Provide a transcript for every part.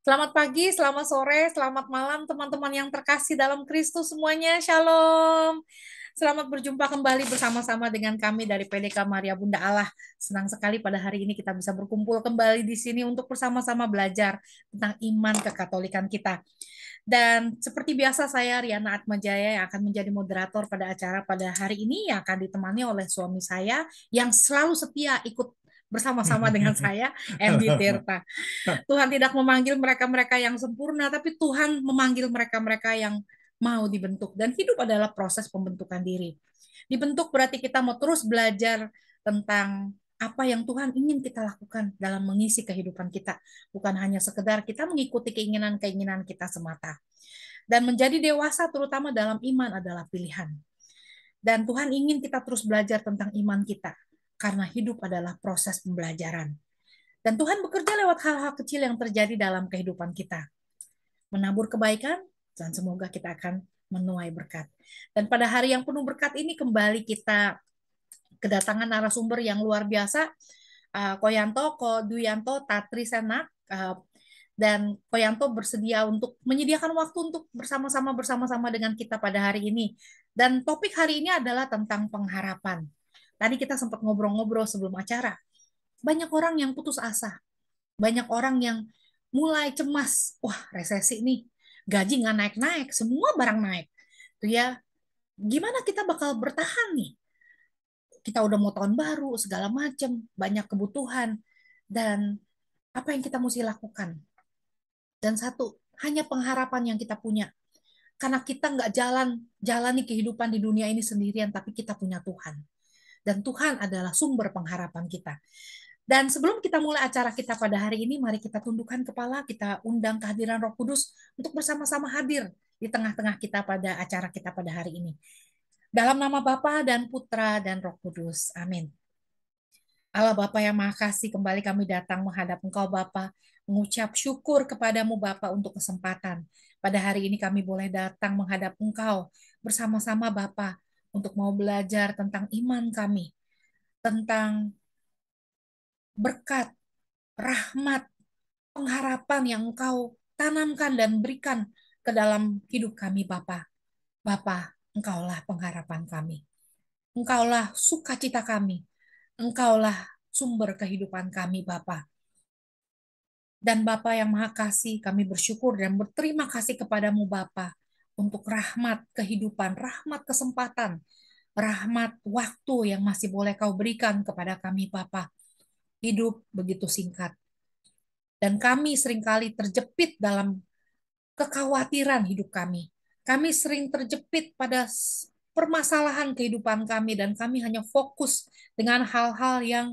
Selamat pagi, selamat sore, selamat malam teman-teman yang terkasih dalam Kristus semuanya. Shalom. Selamat berjumpa kembali bersama-sama dengan kami dari PDK Maria Bunda Allah. Senang sekali pada hari ini kita bisa berkumpul kembali di sini untuk bersama-sama belajar tentang iman kekatolikan kita. Dan seperti biasa saya Riana Atmajaya yang akan menjadi moderator pada acara pada hari ini yang akan ditemani oleh suami saya yang selalu setia ikut bersama-sama dengan saya, Andy Tirta. Tuhan tidak memanggil mereka-mereka yang sempurna, tapi Tuhan memanggil mereka-mereka yang mau dibentuk. Dan hidup adalah proses pembentukan diri. Dibentuk berarti kita mau terus belajar tentang apa yang Tuhan ingin kita lakukan dalam mengisi kehidupan kita. Bukan hanya sekedar kita mengikuti keinginan-keinginan kita semata. Dan menjadi dewasa terutama dalam iman adalah pilihan. Dan Tuhan ingin kita terus belajar tentang iman kita. Karena hidup adalah proses pembelajaran. Dan Tuhan bekerja lewat hal-hal kecil yang terjadi dalam kehidupan kita. Menabur kebaikan, dan semoga kita akan menuai berkat. Dan pada hari yang penuh berkat ini kembali kita kedatangan narasumber yang luar biasa, Koyanto, Ko Duyanto, Tatri Senak, dan Koyanto bersedia untuk menyediakan waktu untuk bersama-sama dengan kita pada hari ini. Dan topik hari ini adalah tentang pengharapan. Tadi kita sempat ngobrol-ngobrol sebelum acara. Banyak orang yang putus asa, banyak orang yang mulai cemas. Wah, resesi nih, gaji nggak naik-naik, semua barang naik. Tuh ya, gimana kita bakal bertahan nih? Kita udah mau tahun baru, segala macam, banyak kebutuhan, dan apa yang kita mesti lakukan? Dan satu, hanya pengharapan yang kita punya. Karena kita nggak jalani kehidupan di dunia ini sendirian, tapi kita punya Tuhan. Dan Tuhan adalah sumber pengharapan kita. Dan sebelum kita mulai acara kita pada hari ini, mari kita tundukkan kepala, kita undang kehadiran Roh Kudus untuk bersama-sama hadir di tengah-tengah kita pada acara kita pada hari ini. Dalam nama Bapa dan Putra dan Roh Kudus. Amin. Allah Bapa yang Maha Kasih, kembali kami datang menghadap Engkau Bapa, mengucap syukur kepadamu Bapa untuk kesempatan. Pada hari ini kami boleh datang menghadap Engkau bersama-sama Bapa untuk mau belajar tentang iman kami, tentang berkat, rahmat, pengharapan yang Engkau tanamkan dan berikan ke dalam hidup kami Bapa. Bapa, Engkaulah pengharapan kami. Engkaulah sukacita kami. Engkaulah sumber kehidupan kami Bapa. Dan Bapa yang Maha Kasih, kami bersyukur dan berterima kasih kepadamu Bapa untuk rahmat kehidupan, rahmat kesempatan, rahmat waktu yang masih boleh kau berikan kepada kami Bapa. Hidup begitu singkat. Dan kami seringkali terjepit dalam kekhawatiran hidup kami. Kami sering terjepit pada permasalahan kehidupan kami dan kami hanya fokus dengan hal-hal yang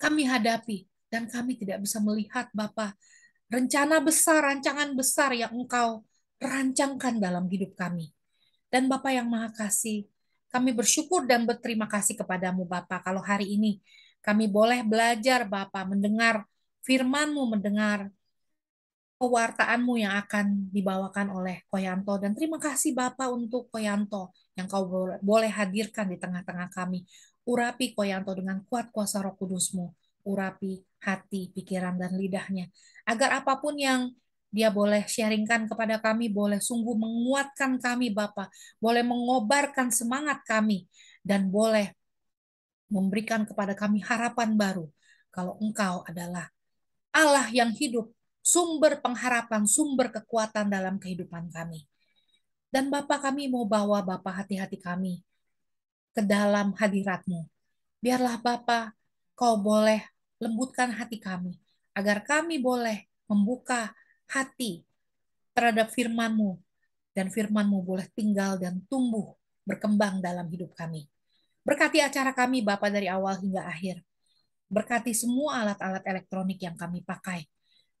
kami hadapi dan kami tidak bisa melihat Bapa rencana besar, rancangan besar yang Engkau rancangkan dalam hidup kami. Dan Bapa yang Maha Kasih, kami bersyukur dan berterima kasih kepadamu Bapa kalau hari ini kami boleh belajar Bapa mendengar firman-Mu, mendengar pewartaanmu yang akan dibawakan oleh Koyanto. Dan terima kasih Bapak untuk Koyanto yang kau boleh hadirkan di tengah-tengah kami. Urapi Koyanto dengan kuat kuasa Roh Kudusmu. Urapi hati, pikiran, dan lidahnya. Agar apapun yang dia boleh sharingkan kepada kami, boleh sungguh menguatkan kami Bapak. Boleh mengobarkan semangat kami. Dan boleh memberikan kepada kami harapan baru. Kalau Engkau adalah Allah yang hidup, sumber pengharapan, sumber kekuatan dalam kehidupan kami. Dan Bapa kami mau bawa Bapa hati-hati kami ke dalam hadirat-Mu. Biarlah Bapa, Kau boleh lembutkan hati kami, agar kami boleh membuka hati terhadap firman-Mu, dan firman-Mu boleh tinggal dan tumbuh, berkembang dalam hidup kami. Berkati acara kami Bapa dari awal hingga akhir. Berkati semua alat-alat elektronik yang kami pakai.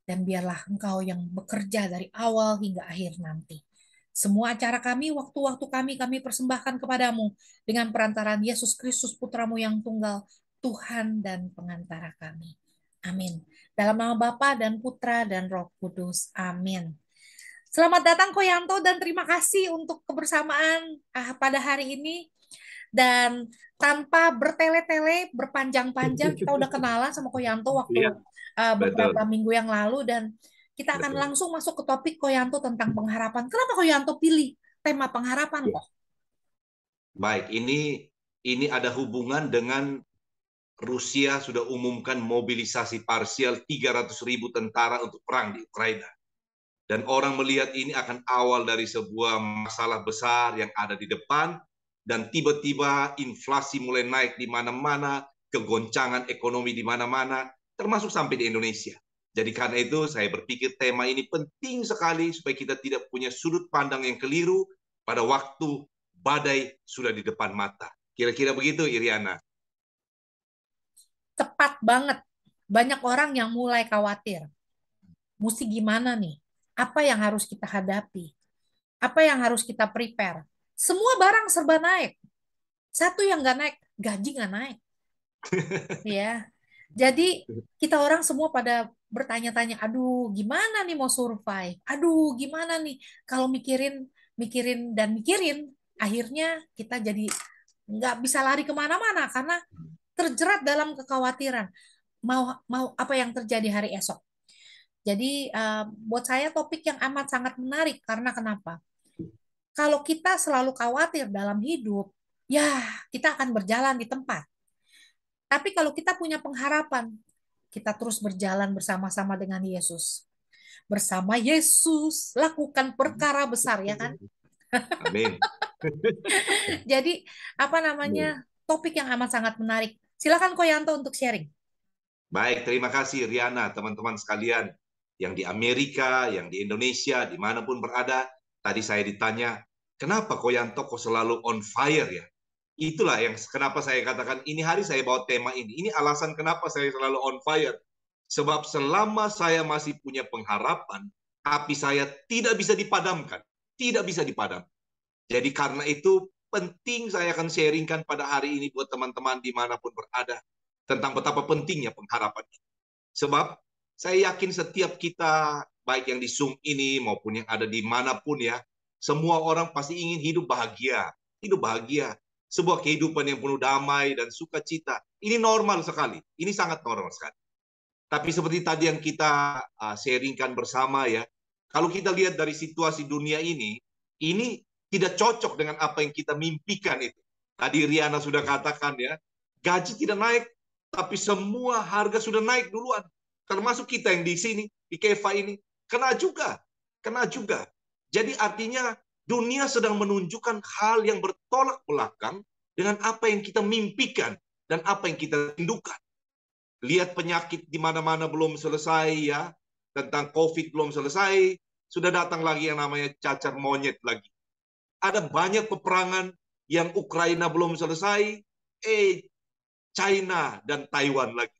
Dan biarlah Engkau yang bekerja dari awal hingga akhir nanti. Semua acara kami, waktu-waktu kami persembahkan kepadamu dengan perantaraan Yesus Kristus Putramu yang tunggal, Tuhan dan pengantara kami. Amin. Dalam nama Bapa dan Putra dan Roh Kudus. Amin. Selamat datang Koyanto dan terima kasih untuk kebersamaan pada hari ini. Dan tanpa bertele-tele, berpanjang-panjang, kita udah kenalan sama Koyanto waktu Iya, betul, beberapa minggu yang lalu, dan kita akan betul. langsung masuk ke topik Koyanto tentang pengharapan. Kenapa Koyanto pilih tema pengharapan Ya. kok? Baik, ini ada hubungan dengan Rusia sudah umumkan mobilisasi parsial 300.000 tentara untuk perang di Ukraina. Dan orang melihat ini akan awal dari sebuah masalah besar yang ada di depan, dan tiba-tiba inflasi mulai naik di mana-mana, kegoncangan ekonomi di mana-mana, termasuk sampai di Indonesia. Jadi karena itu saya berpikir tema ini penting sekali supaya kita tidak punya sudut pandang yang keliru pada waktu badai sudah di depan mata. Kira-kira begitu, Iriana. Tepat banget. Banyak orang yang mulai khawatir. Mesti gimana nih? Apa yang harus kita hadapi? Apa yang harus kita prepare? Semua barang serba naik. Satu yang nggak naik, gaji nggak naik. Ya, jadi kita orang semua pada bertanya-tanya, aduh gimana nih mau survive? Aduh gimana nih kalau mikirin, mikirin dan mikirin, akhirnya kita jadi nggak bisa lari kemana-mana karena terjerat dalam kekhawatiran. Mau mau apa yang terjadi hari esok. Jadi buat saya topik yang amat sangat menarik karena kenapa? Kalau kita selalu khawatir dalam hidup, ya kita akan berjalan di tempat. Tapi kalau kita punya pengharapan, kita terus berjalan bersama-sama dengan Yesus. Bersama Yesus, lakukan perkara besar, ya kan? Amin. Jadi, apa namanya, topik yang amat sangat menarik. Silakan Koyanto untuk sharing. Baik, terima kasih Riana, teman-teman sekalian yang di Amerika, yang di Indonesia, dimanapun berada. Tadi saya ditanya, kenapa Koyanto kok selalu on fire ya? Itulah yang kenapa saya katakan ini hari saya bawa tema ini. Ini alasan kenapa saya selalu on fire. Sebab selama saya masih punya pengharapan, api saya tidak bisa dipadamkan. Tidak bisa dipadam. Jadi karena itu penting saya akan sharingkan pada hari ini buat teman-teman dimanapun berada tentang betapa pentingnya pengharapan. Sebab saya yakin setiap kita, baik yang di Zoom ini maupun yang ada di manapun ya, semua orang pasti ingin hidup bahagia. Hidup bahagia. Sebuah kehidupan yang penuh damai dan sukacita. Ini normal sekali. Ini sangat normal sekali. Tapi seperti tadi yang kita sharingkan bersama ya, kalau kita lihat dari situasi dunia ini tidak cocok dengan apa yang kita mimpikan itu. Tadi Riana sudah katakan ya, gaji tidak naik, tapi semua harga sudah naik duluan. Termasuk kita yang di sini, di Keva ini, kena juga. Kena juga. Jadi artinya dunia sedang menunjukkan hal yang bertolak belakang dengan apa yang kita mimpikan dan apa yang kita rindukan. Lihat penyakit di mana-mana belum selesai ya, tentang COVID belum selesai, sudah datang lagi yang namanya cacar monyet lagi. Ada banyak peperangan yang Ukraina belum selesai, China dan Taiwan lagi.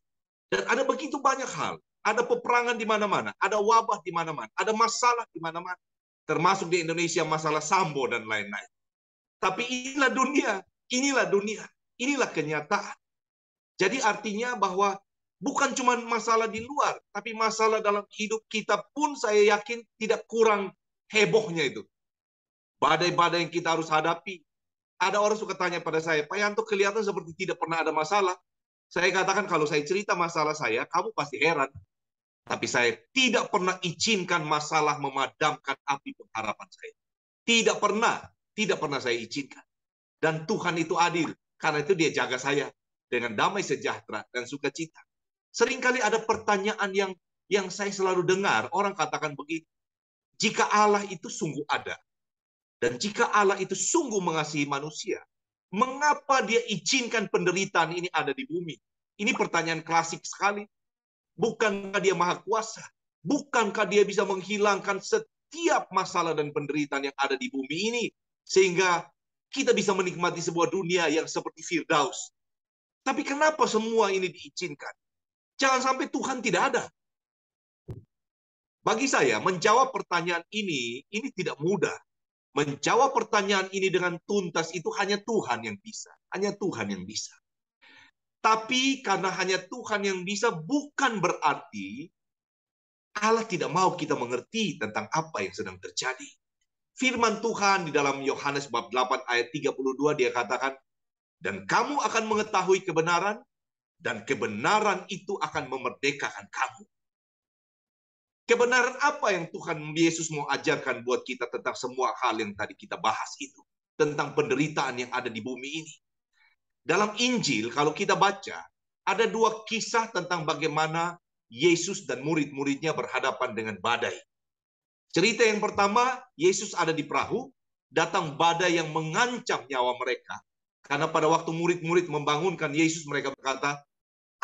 Dan ada begitu banyak hal. Ada peperangan di mana-mana, ada wabah di mana-mana, ada masalah di mana-mana. Termasuk di Indonesia masalah Sambo dan lain-lain. Tapi inilah dunia, inilah dunia, inilah kenyataan. Jadi artinya bahwa bukan cuma masalah di luar, tapi masalah dalam hidup kita pun saya yakin tidak kurang hebohnya itu. Badai-badai yang kita harus hadapi. Ada orang suka tanya pada saya, Pak Yanto kelihatan seperti tidak pernah ada masalah. Saya katakan kalau saya cerita masalah saya, kamu pasti heran. Tapi saya tidak pernah izinkan masalah memadamkan api pengharapan saya. Tidak pernah, tidak pernah saya izinkan. Dan Tuhan itu adil, karena itu dia jaga saya dengan damai sejahtera dan sukacita. Seringkali ada pertanyaan yang saya selalu dengar, orang katakan begini, jika Allah itu sungguh ada, dan jika Allah itu sungguh mengasihi manusia, mengapa dia izinkan penderitaan ini ada di bumi? Ini pertanyaan klasik sekali. Bukankah dia maha kuasa? Bukankah dia bisa menghilangkan setiap masalah dan penderitaan yang ada di bumi ini? Sehingga kita bisa menikmati sebuah dunia yang seperti Firdaus. Tapi kenapa semua ini diizinkan? Jangan sampai Tuhan tidak ada. Bagi saya, menjawab pertanyaan ini tidak mudah. Menjawab pertanyaan ini dengan tuntas itu hanya Tuhan yang bisa. Hanya Tuhan yang bisa. Tapi karena hanya Tuhan yang bisa, bukan berarti Allah tidak mau kita mengerti tentang apa yang sedang terjadi. Firman Tuhan di dalam Yohanes bab 8 ayat 32 dia katakan, Dan kamu akan mengetahui kebenaran, dan kebenaran itu akan memerdekakan kamu. Kebenaran apa yang Tuhan Yesus mau ajarkan buat kita tentang semua hal yang tadi kita bahas itu? Tentang penderitaan yang ada di bumi ini. Dalam Injil, kalau kita baca, ada dua kisah tentang bagaimana Yesus dan murid-muridnya berhadapan dengan badai. Cerita yang pertama, Yesus ada di perahu, datang badai yang mengancam nyawa mereka. Karena pada waktu murid-murid membangunkan Yesus, mereka berkata,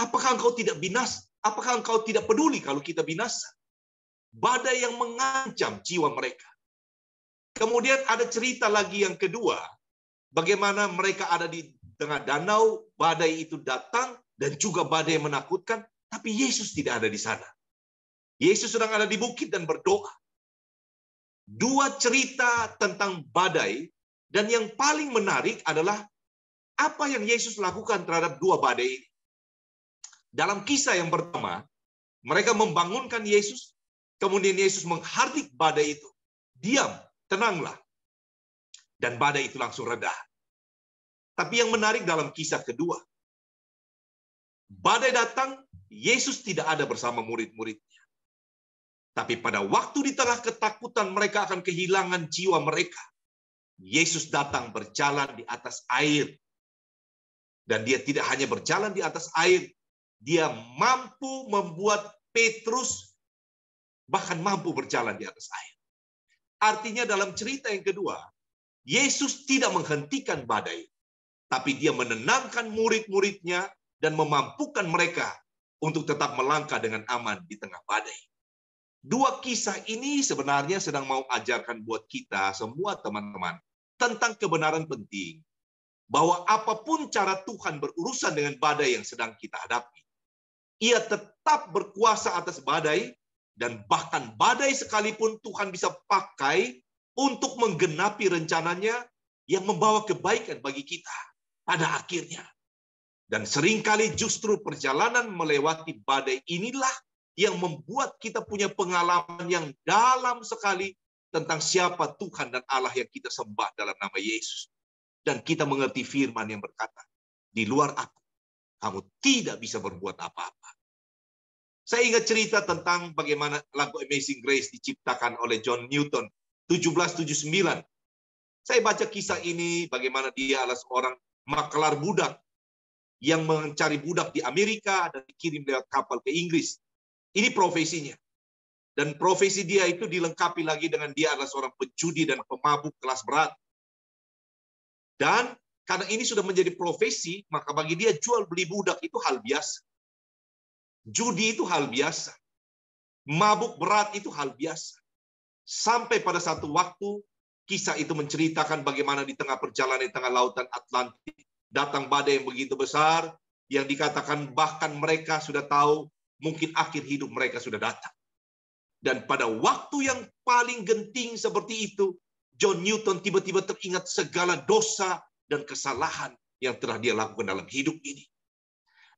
apakah engkau tidak binasa? Apakah engkau tidak peduli kalau kita binasa? Badai yang mengancam jiwa mereka. Kemudian ada cerita lagi yang kedua, bagaimana mereka ada di tengah danau, badai itu datang, dan juga badai yang menakutkan, tapi Yesus tidak ada di sana. Yesus sedang ada di bukit dan berdoa. Dua cerita tentang badai, dan yang paling menarik adalah apa yang Yesus lakukan terhadap dua badai ini. Dalam kisah yang pertama, mereka membangunkan Yesus, kemudian Yesus menghardik badai itu. Diam, tenanglah. Dan badai itu langsung reda. Tapi yang menarik dalam kisah kedua, badai datang, Yesus tidak ada bersama murid-muridnya. Tapi pada waktu di tengah ketakutan mereka akan kehilangan jiwa mereka, Yesus datang berjalan di atas air. Dan dia tidak hanya berjalan di atas air, dia mampu membuat Petrus bahkan mampu berjalan di atas air. Artinya dalam cerita yang kedua, Yesus tidak menghentikan badai, tapi dia menenangkan murid-muridnya dan memampukan mereka untuk tetap melangkah dengan aman di tengah badai. Dua kisah ini sebenarnya sedang mau ajarkan buat kita semua teman-teman tentang kebenaran penting, bahwa apapun cara Tuhan berurusan dengan badai yang sedang kita hadapi, ia tetap berkuasa atas badai, dan bahkan badai sekalipun Tuhan bisa pakai untuk menggenapi rencananya yang membawa kebaikan bagi kita pada akhirnya. Dan seringkali justru perjalanan melewati badai inilah yang membuat kita punya pengalaman yang dalam sekali tentang siapa Tuhan dan Allah yang kita sembah dalam nama Yesus. Dan kita mengerti firman yang berkata, di luar aku, kamu tidak bisa berbuat apa-apa. Saya ingat cerita tentang bagaimana lagu Amazing Grace diciptakan oleh John Newton 1779. Saya baca kisah ini bagaimana dia adalah seorang maklar budak yang mencari budak di Amerika dan dikirim lewat kapal ke Inggris. Ini profesinya. Dan profesi dia itu dilengkapi lagi dengan dia adalah seorang penjudi dan pemabuk kelas berat. Dan karena ini sudah menjadi profesi, maka bagi dia jual beli budak itu hal biasa. Judi itu hal biasa. Mabuk berat itu hal biasa. Sampai pada satu waktu, kisah itu menceritakan bagaimana di tengah perjalanan di tengah lautan Atlantik, datang badai yang begitu besar, yang dikatakan bahkan mereka sudah tahu, mungkin akhir hidup mereka sudah datang. Dan pada waktu yang paling genting seperti itu, John Newton tiba-tiba teringat segala dosa dan kesalahan yang telah dia lakukan dalam hidup ini.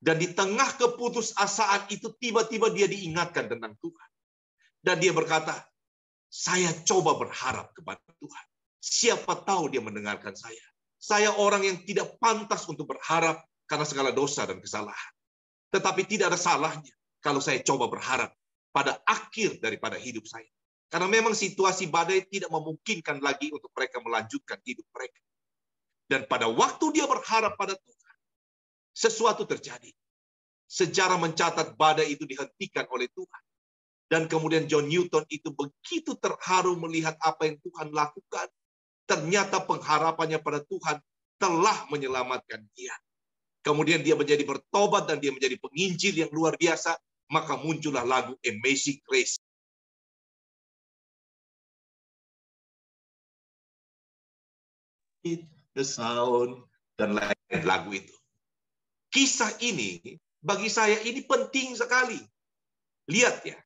Dan di tengah keputusasaan itu tiba-tiba dia diingatkan tentang Tuhan. Dan dia berkata, saya coba berharap kepada Tuhan. Siapa tahu dia mendengarkan saya. Saya orang yang tidak pantas untuk berharap karena segala dosa dan kesalahan. Tetapi tidak ada salahnya kalau saya coba berharap pada akhir daripada hidup saya. Karena memang situasi badai tidak memungkinkan lagi untuk mereka melanjutkan hidup mereka. Dan pada waktu dia berharap pada Tuhan, sesuatu terjadi. Sejarah mencatat badai itu dihentikan oleh Tuhan. Dan kemudian John Newton itu begitu terharu melihat apa yang Tuhan lakukan. Ternyata pengharapannya pada Tuhan telah menyelamatkan dia. Kemudian dia menjadi bertobat dan dia menjadi penginjil yang luar biasa. Maka muncullah lagu Amazing Grace. The sound dan lain lagu itu. Kisah ini bagi saya ini penting sekali. Lihat ya,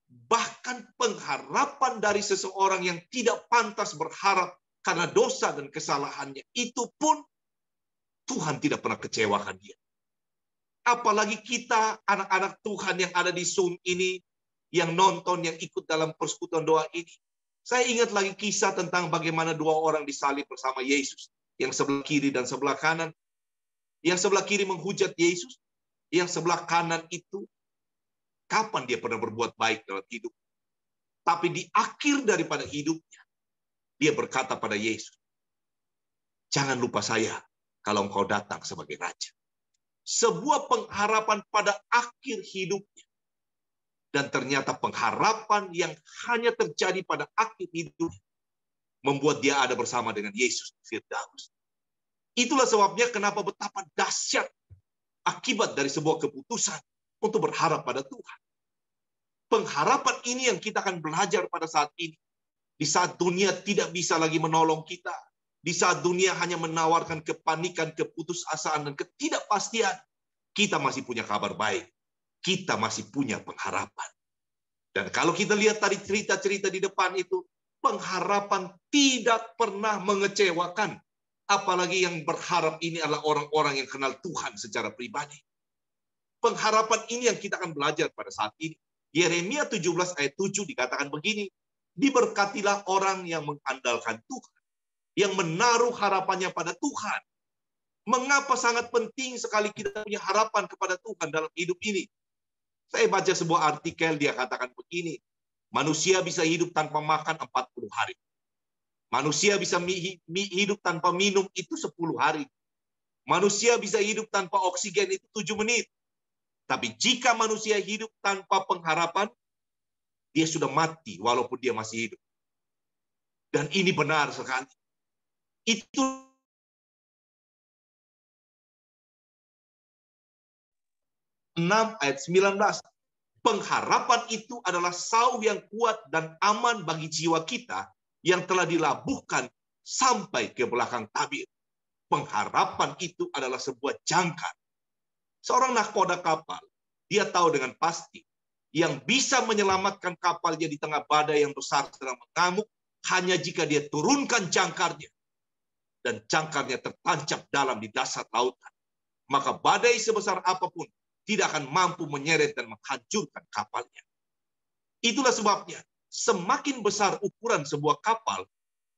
bahkan pengharapan dari seseorang yang tidak pantas berharap karena dosa dan kesalahannya, itu pun Tuhan tidak pernah kecewakan dia. Apalagi kita, anak-anak Tuhan yang ada di Zoom ini, yang nonton, yang ikut dalam persekutuan doa ini. Saya ingat lagi kisah tentang bagaimana dua orang disalib bersama Yesus, yang sebelah kiri dan sebelah kanan. Yang sebelah kiri menghujat Yesus, yang sebelah kanan itu, kapan dia pernah berbuat baik dalam hidup? Tapi di akhir daripada hidupnya, dia berkata pada Yesus, jangan lupa saya kalau engkau datang sebagai raja. Sebuah pengharapan pada akhir hidupnya. Dan ternyata pengharapan yang hanya terjadi pada akhir hidupnya membuat dia ada bersama dengan Yesus di Firdaus. Itulah sebabnya kenapa betapa dahsyat akibat dari sebuah keputusan untuk berharap pada Tuhan. Pengharapan ini yang kita akan belajar pada saat ini. Di saat dunia tidak bisa lagi menolong kita. Di saat dunia hanya menawarkan kepanikan, keputusasaan, dan ketidakpastian. Kita masih punya kabar baik. Kita masih punya pengharapan. Dan kalau kita lihat tadi cerita-cerita di depan itu, pengharapan tidak pernah mengecewakan. Apalagi yang berharap ini adalah orang-orang yang kenal Tuhan secara pribadi. Pengharapan ini yang kita akan belajar pada saat ini. Yeremia 17 ayat 7 dikatakan begini, diberkatilah orang yang mengandalkan Tuhan, yang menaruh harapannya pada Tuhan. Mengapa sangat penting sekali kita punya harapan kepada Tuhan dalam hidup ini? Saya baca sebuah artikel, dia katakan begini, manusia bisa hidup tanpa makan 40 hari. Manusia bisa hidup tanpa minum itu 10 hari. Manusia bisa hidup tanpa oksigen itu 7 menit. Tapi jika manusia hidup tanpa pengharapan, dia sudah mati walaupun dia masih hidup. Dan ini benar sekali. Itu 6 ayat 19. Pengharapan itu adalah sauh yang kuat dan aman bagi jiwa kita yang telah dilabuhkan sampai ke belakang tabir. Pengharapan itu adalah sebuah jangkar. Seorang nahkoda kapal, dia tahu dengan pasti yang bisa menyelamatkan kapalnya di tengah badai yang besar sedang mengamuk hanya jika dia turunkan jangkarnya. Dan jangkarnya tertancap dalam di dasar lautan. Maka badai sebesar apapun tidak akan mampu menyeret dan menghancurkan kapalnya. Itulah sebabnya semakin besar ukuran sebuah kapal,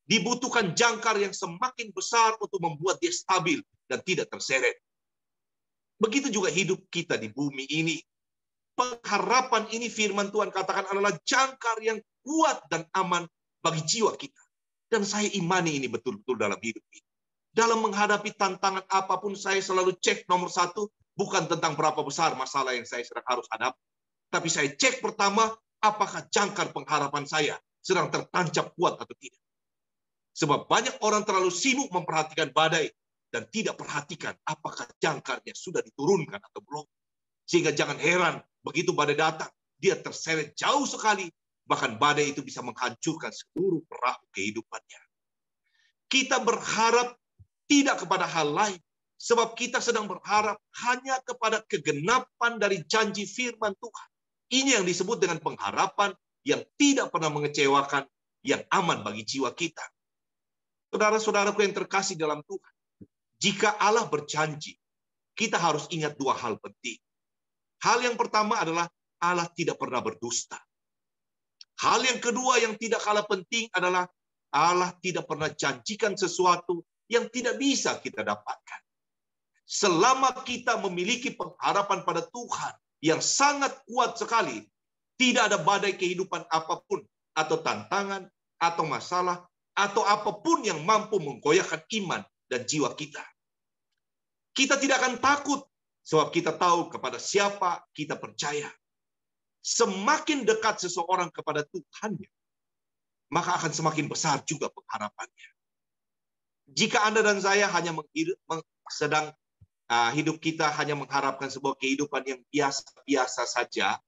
dibutuhkan jangkar yang semakin besar untuk membuat dia stabil dan tidak terseret. Begitu juga hidup kita di bumi ini. Pengharapan ini firman Tuhan katakan adalah jangkar yang kuat dan aman bagi jiwa kita. Dan saya imani ini betul-betul dalam hidup ini. Dalam menghadapi tantangan apapun, saya selalu cek nomor satu, bukan tentang berapa besar masalah yang saya sedang harus hadapi. Tapi saya cek pertama, apakah jangkar pengharapan saya sedang tertancap kuat atau tidak. Sebab banyak orang terlalu sibuk memperhatikan badai dan tidak perhatikan apakah jangkarnya sudah diturunkan atau belum. Sehingga jangan heran, begitu badai datang, dia terseret jauh sekali, bahkan badai itu bisa menghancurkan seluruh perahu kehidupannya. Kita berharap tidak kepada hal lain, sebab kita sedang berharap hanya kepada kegenapan dari janji firman Tuhan. Ini yang disebut dengan pengharapan yang tidak pernah mengecewakan, yang aman bagi jiwa kita. Saudara-saudaraku yang terkasih dalam Tuhan, jika Allah berjanji, kita harus ingat dua hal penting. Hal yang pertama adalah Allah tidak pernah berdusta. Hal yang kedua yang tidak kalah penting adalah Allah tidak pernah janjikan sesuatu yang tidak bisa kita dapatkan. Selama kita memiliki pengharapan pada Tuhan yang sangat kuat sekali, tidak ada badai kehidupan apapun, atau tantangan, atau masalah, atau apapun yang mampu menggoyahkan iman dan jiwa kita. Kita tidak akan takut, sebab kita tahu kepada siapa kita percaya. Semakin dekat seseorang kepada Tuhannya, maka akan semakin besar juga pengharapannya. Jika Anda dan saya hanya hidup kita hanya mengharapkan sebuah kehidupan yang biasa-biasa saja,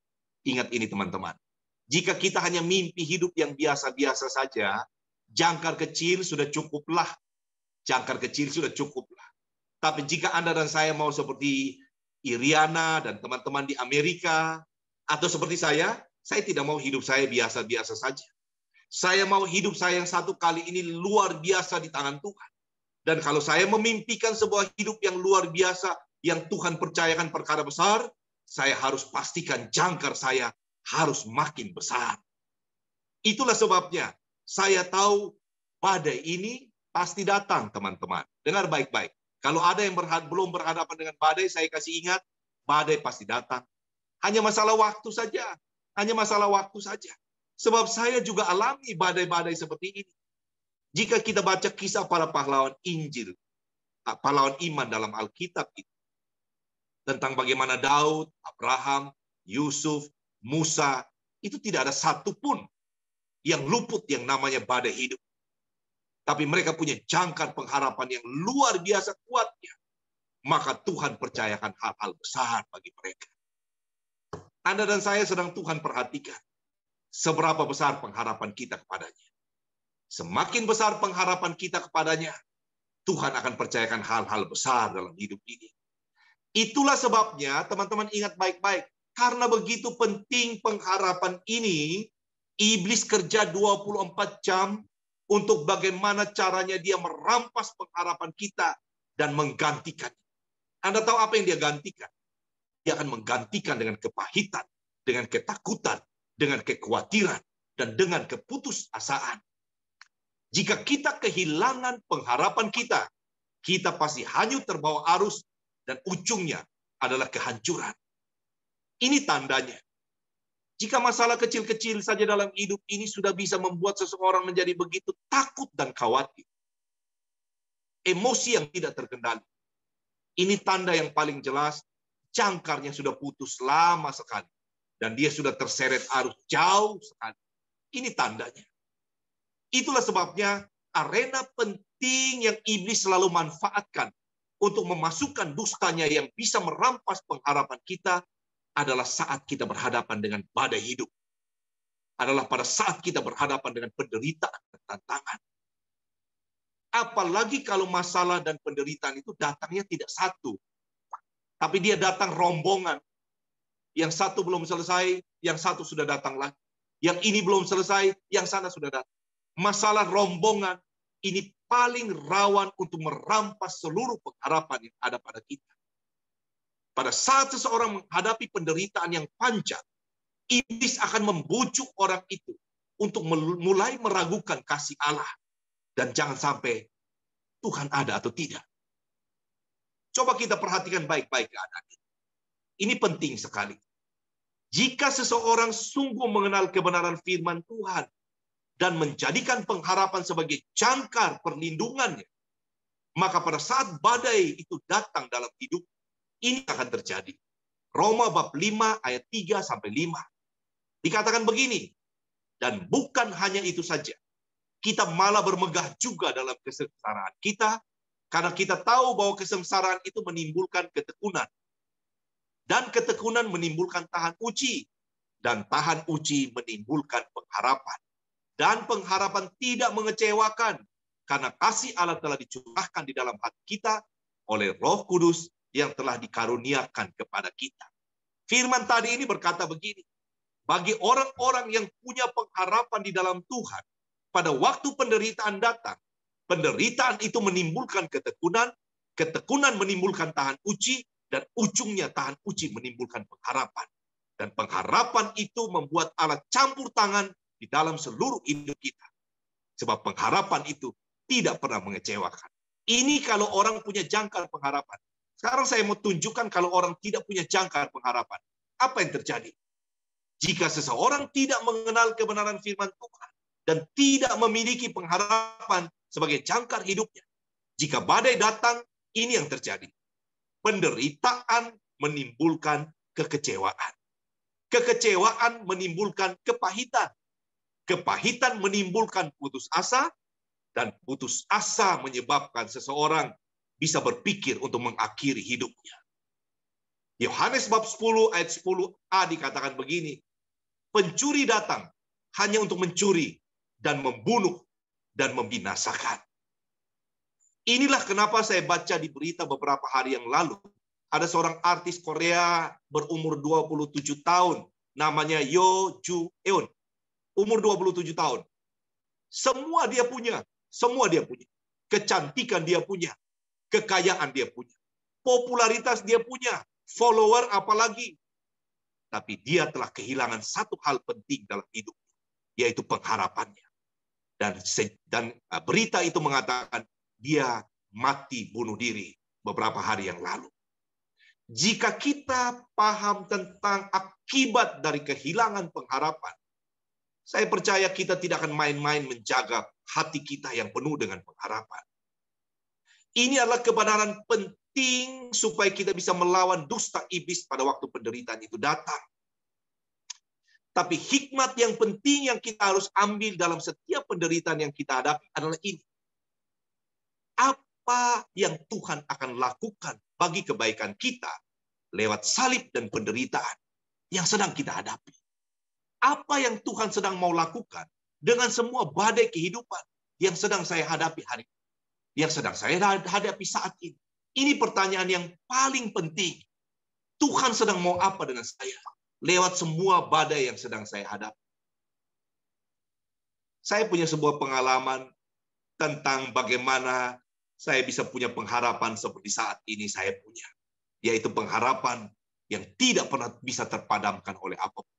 ingat ini teman-teman. Jika kita hanya mimpi hidup yang biasa-biasa saja, jangkar kecil sudah cukuplah. Jangkar kecil sudah cukuplah. Tapi jika Anda dan saya mau seperti Iriana dan teman-teman di Amerika, atau seperti saya tidak mau hidup saya biasa-biasa saja. Saya mau hidup saya yang satu kali ini luar biasa di tangan Tuhan. Dan kalau saya memimpikan sebuah hidup yang luar biasa, yang Tuhan percayakan perkara besar, saya harus pastikan jangkar saya harus makin besar. Itulah sebabnya saya tahu badai ini pasti datang, teman-teman. Dengar baik-baik. Kalau ada yang belum berhadapan dengan badai, saya kasih ingat, badai pasti datang. Hanya masalah waktu saja. Hanya masalah waktu saja. Sebab saya juga alami badai-badai seperti ini. Jika kita baca kisah para pahlawan Injil, pahlawan iman dalam Alkitab itu, tentang bagaimana Daud, Abraham, Yusuf, Musa, itu tidak ada satupun yang luput yang namanya badai hidup. Tapi mereka punya jangkar pengharapan yang luar biasa kuatnya. Maka Tuhan percayakan hal-hal besar bagi mereka. Anda dan saya sedang Tuhan perhatikan. Seberapa besar pengharapan kita kepadanya. Semakin besar pengharapan kita kepadanya, Tuhan akan percayakan hal-hal besar dalam hidup ini. Itulah sebabnya, teman-teman ingat baik-baik. Karena begitu penting pengharapan ini, iblis kerja 24 jam untuk bagaimana caranya dia merampas pengharapan kita dan menggantikan. Anda tahu apa yang dia gantikan? Dia akan menggantikan dengan kepahitan, dengan ketakutan, dengan kekhawatiran, dan dengan keputusasaan. Jika kita kehilangan pengharapan kita, kita pasti hanyut terbawa arus dan ujungnya adalah kehancuran. Ini tandanya. Jika masalah kecil-kecil saja dalam hidup ini sudah bisa membuat seseorang menjadi begitu takut dan khawatir. Emosi yang tidak terkendali. Ini tanda yang paling jelas, jangkarnya sudah putus lama sekali. Dan dia sudah terseret arus jauh sekali. Ini tandanya. Itulah sebabnya arena penting yang iblis selalu manfaatkan untuk memasukkan dustanya yang bisa merampas pengharapan kita adalah saat kita berhadapan dengan badai hidup. Adalah pada saat kita berhadapan dengan penderitaan dan tantangan. Apalagi kalau masalah dan penderitaan itu datangnya tidak satu. Tapi dia datang rombongan. Yang satu belum selesai, yang satu sudah datang lagi. Yang ini belum selesai, yang sana sudah datang. Masalah rombongan ini paling rawan untuk merampas seluruh pengharapan yang ada pada kita. Pada saat seseorang menghadapi penderitaan yang panjang, iblis akan membujuk orang itu untuk mulai meragukan kasih Allah. Dan jangan sampai Tuhan ada atau tidak. Coba kita perhatikan baik-baik keadaan ini. Ini penting sekali. Jika seseorang sungguh mengenal kebenaran firman Tuhan dan menjadikan pengharapan sebagai jangkar perlindungannya, maka pada saat badai itu datang dalam hidup, ini akan terjadi. Roma bab 5 ayat 3 sampai 5. Dikatakan begini, dan bukan hanya itu saja. Kita malah bermegah juga dalam kesengsaraan kita, karena kita tahu bahwa kesengsaraan itu menimbulkan ketekunan. Dan ketekunan menimbulkan tahan uji. Dan tahan uji menimbulkan pengharapan. Dan pengharapan tidak mengecewakan, karena kasih Allah telah dicurahkan di dalam hati kita oleh Roh Kudus yang telah dikaruniakan kepada kita. Firman tadi ini berkata begini, bagi orang-orang yang punya pengharapan di dalam Tuhan, pada waktu penderitaan datang, penderitaan itu menimbulkan ketekunan, ketekunan menimbulkan tahan uji, dan ujungnya tahan uji menimbulkan pengharapan. Dan pengharapan itu membuat Allah campur tangan di dalam seluruh hidup kita. Sebab pengharapan itu tidak pernah mengecewakan. Ini kalau orang punya jangkar pengharapan. Sekarang saya mau tunjukkan kalau orang tidak punya jangkar pengharapan. Apa yang terjadi? Jika seseorang tidak mengenal kebenaran firman Tuhan dan tidak memiliki pengharapan sebagai jangkar hidupnya, jika badai datang, ini yang terjadi. Penderitaan menimbulkan kekecewaan. Kekecewaan menimbulkan kepahitan. Kepahitan menimbulkan putus asa, dan putus asa menyebabkan seseorang bisa berpikir untuk mengakhiri hidupnya. Yohanes bab 10 ayat 10a dikatakan begini, pencuri datang hanya untuk mencuri dan membunuh dan membinasakan. Inilah kenapa saya baca di berita beberapa hari yang lalu, ada seorang artis Korea berumur 27 tahun, namanya Yo Ju Eun. Umur 27 tahun. Semua dia punya. Semua dia punya. Kecantikan dia punya. Kekayaan dia punya. Popularitas dia punya. Follower apalagi. Tapi dia telah kehilangan satu hal penting dalam hidup, yaitu pengharapannya. Dan berita itu mengatakan dia mati bunuh diri beberapa hari yang lalu. Jika kita paham tentang akibat dari kehilangan pengharapan, saya percaya kita tidak akan main-main menjaga hati kita yang penuh dengan pengharapan. Ini adalah kebenaran penting supaya kita bisa melawan dusta iblis pada waktu penderitaan itu datang. Tapi hikmat yang penting yang kita harus ambil dalam setiap penderitaan yang kita hadapi adalah ini. Apa yang Tuhan akan lakukan bagi kebaikan kita lewat salib dan penderitaan yang sedang kita hadapi? Apa yang Tuhan sedang mau lakukan dengan semua badai kehidupan yang sedang saya hadapi hari ini, yang sedang saya hadapi saat ini? Ini pertanyaan yang paling penting. Tuhan sedang mau apa dengan saya lewat semua badai yang sedang saya hadapi? Saya punya sebuah pengalaman tentang bagaimana saya bisa punya pengharapan seperti saat ini saya punya. Yaitu pengharapan yang tidak pernah bisa terpadamkan oleh apapun.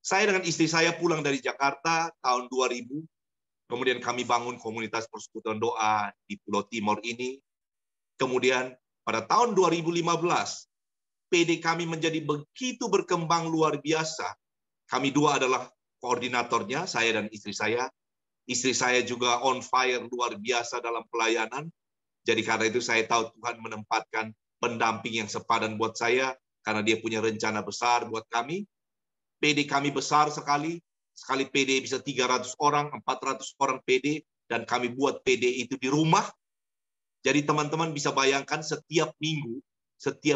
Saya dengan istri saya pulang dari Jakarta tahun 2000. Kemudian kami bangun komunitas persekutuan doa di Pulau Timor ini. Kemudian pada tahun 2015, PD kami menjadi begitu berkembang luar biasa. Kami dua adalah koordinatornya, saya dan istri saya. Istri saya juga on fire luar biasa dalam pelayanan. Jadi karena itu saya tahu Tuhan menempatkan pendamping yang sepadan buat saya, karena dia punya rencana besar buat kami. PD kami besar sekali PD bisa 300 orang, 400 orang PD, dan kami buat PD itu di rumah. Jadi teman-teman bisa bayangkan setiap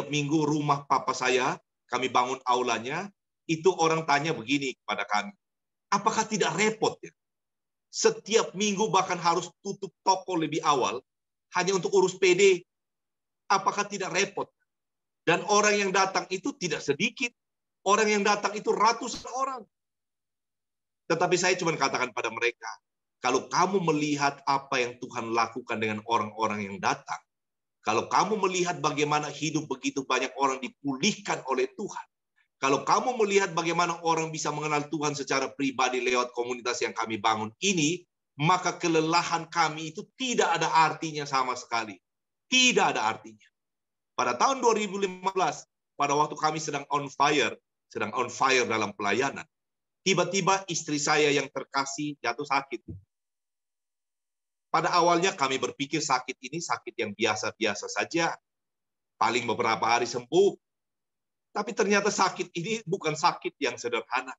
minggu rumah papa saya, kami bangun aulanya, itu orang tanya begini kepada kami, apakah tidak repot ya? Setiap minggu bahkan harus tutup toko lebih awal, hanya untuk urus PD, apakah tidak repot? Dan orang yang datang itu tidak sedikit, orang yang datang itu ratusan orang. Tetapi saya cuma katakan pada mereka, kalau kamu melihat apa yang Tuhan lakukan dengan orang-orang yang datang, kalau kamu melihat bagaimana hidup begitu banyak orang dipulihkan oleh Tuhan, kalau kamu melihat bagaimana orang bisa mengenal Tuhan secara pribadi lewat komunitas yang kami bangun ini, maka kelelahan kami itu tidak ada artinya sama sekali. Tidak ada artinya. Pada tahun 2015, pada waktu kami sedang on fire dalam pelayanan, tiba-tiba istri saya yang terkasih jatuh sakit. Pada awalnya kami berpikir sakit ini sakit yang biasa-biasa saja. Paling beberapa hari sembuh. Tapi ternyata sakit ini bukan sakit yang sederhana.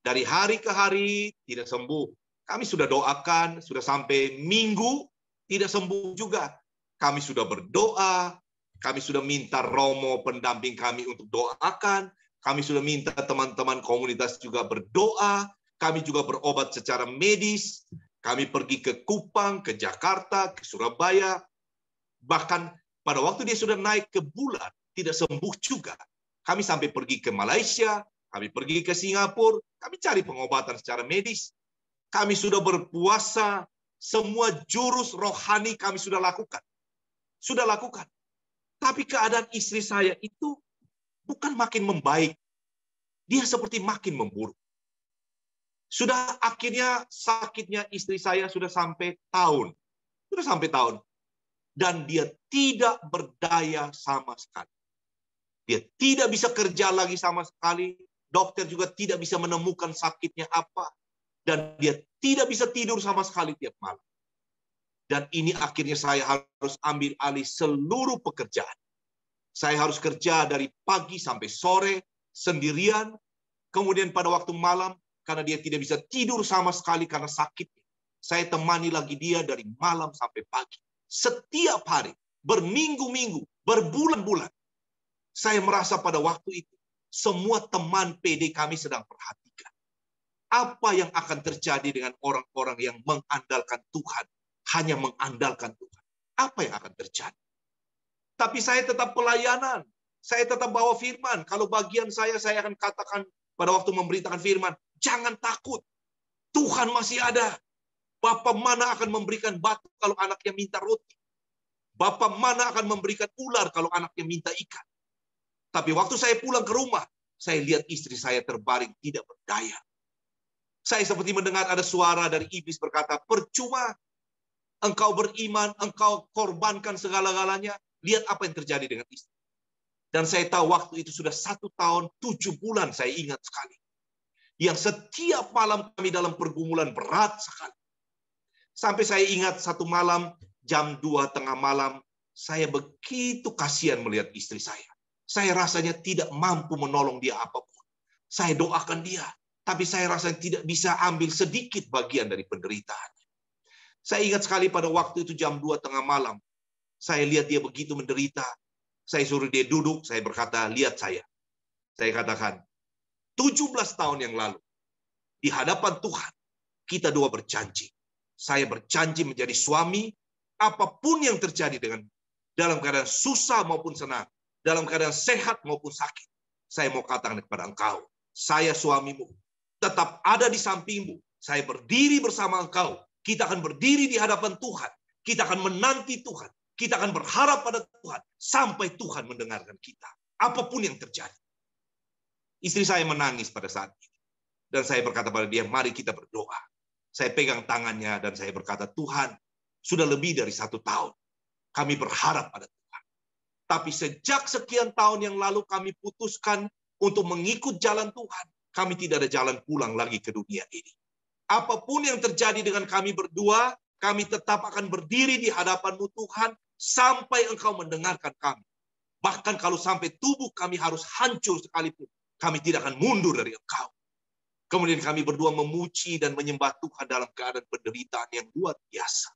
Dari hari ke hari tidak sembuh. Kami sudah doakan, sudah sampai minggu tidak sembuh juga. Kami sudah berdoa, kami sudah minta Romo pendamping kami untuk doakan. Kami sudah minta teman-teman komunitas juga berdoa. Kami juga berobat secara medis. Kami pergi ke Kupang, ke Jakarta, ke Surabaya. Bahkan pada waktu dia sudah naik ke bulan, tidak sembuh juga. Kami sampai pergi ke Malaysia, kami pergi ke Singapura, kami cari pengobatan secara medis. Kami sudah berpuasa, semua jurus rohani kami sudah lakukan. Sudah lakukan. Tapi keadaan istri saya itu bukan makin membaik. Dia seperti makin memburuk. Sudah akhirnya sakitnya istri saya sudah sampai tahun. Sudah sampai tahun. Dan dia tidak berdaya sama sekali. Dia tidak bisa kerja lagi sama sekali. Dokter juga tidak bisa menemukan sakitnya apa. Dan dia tidak bisa tidur sama sekali tiap malam. Dan ini akhirnya saya harus ambil alih seluruh pekerjaan. Saya harus kerja dari pagi sampai sore, sendirian. Kemudian pada waktu malam, karena dia tidak bisa tidur sama sekali karena sakit, saya temani lagi dia dari malam sampai pagi. Setiap hari, berminggu-minggu, berbulan-bulan. Saya merasa pada waktu itu, semua teman PD kami sedang perhatikan. Apa yang akan terjadi dengan orang-orang yang mengandalkan Tuhan, hanya mengandalkan Tuhan. Apa yang akan terjadi? Tapi saya tetap pelayanan. Saya tetap bawa firman. Kalau bagian saya akan katakan pada waktu memberitakan firman, jangan takut. Tuhan masih ada. Bapa mana akan memberikan batu kalau anaknya minta roti? Bapa mana akan memberikan ular kalau anaknya minta ikan? Tapi waktu saya pulang ke rumah, saya lihat istri saya terbaring tidak berdaya. Saya seperti mendengar ada suara dari iblis berkata, percuma engkau beriman, engkau korbankan segala-galanya. Lihat apa yang terjadi dengan istri. Dan saya tahu waktu itu sudah 1 tahun 7 bulan, saya ingat sekali. Yang setiap malam kami dalam pergumulan berat sekali. Sampai saya ingat satu malam, jam 2 tengah malam, saya begitu kasihan melihat istri saya. Saya rasanya tidak mampu menolong dia apapun. Saya doakan dia, tapi saya rasanya tidak bisa ambil sedikit bagian dari penderitaannya. Saya ingat sekali pada waktu itu jam 2 tengah malam, saya lihat dia begitu menderita. Saya suruh dia duduk, saya berkata, lihat saya. Saya katakan, 17 tahun yang lalu, di hadapan Tuhan, kita dua berjanji. Saya berjanji menjadi suami, apapun yang terjadi dalam keadaan susah maupun senang, dalam keadaan sehat maupun sakit. Saya mau katakan kepada engkau, saya suamimu, tetap ada di sampingmu. Saya berdiri bersama engkau. Kita akan berdiri di hadapan Tuhan. Kita akan menanti Tuhan. Kita akan berharap pada Tuhan sampai Tuhan mendengarkan kita. Apapun yang terjadi. Istri saya menangis pada saat itu. Dan saya berkata pada dia, mari kita berdoa. Saya pegang tangannya dan saya berkata, Tuhan, sudah lebih dari 1 tahun. Kami berharap pada Tuhan. Tapi sejak sekian tahun yang lalu kami putuskan untuk mengikut jalan Tuhan. Kami tidak ada jalan pulang lagi ke dunia ini. Apapun yang terjadi dengan kami berdua, kami tetap akan berdiri di hadapan-Mu Tuhan, sampai Engkau mendengarkan kami. Bahkan kalau sampai tubuh kami harus hancur sekalipun, kami tidak akan mundur dari Engkau. Kemudian kami berdua memuji dan menyembah Tuhan dalam keadaan penderitaan yang luar biasa.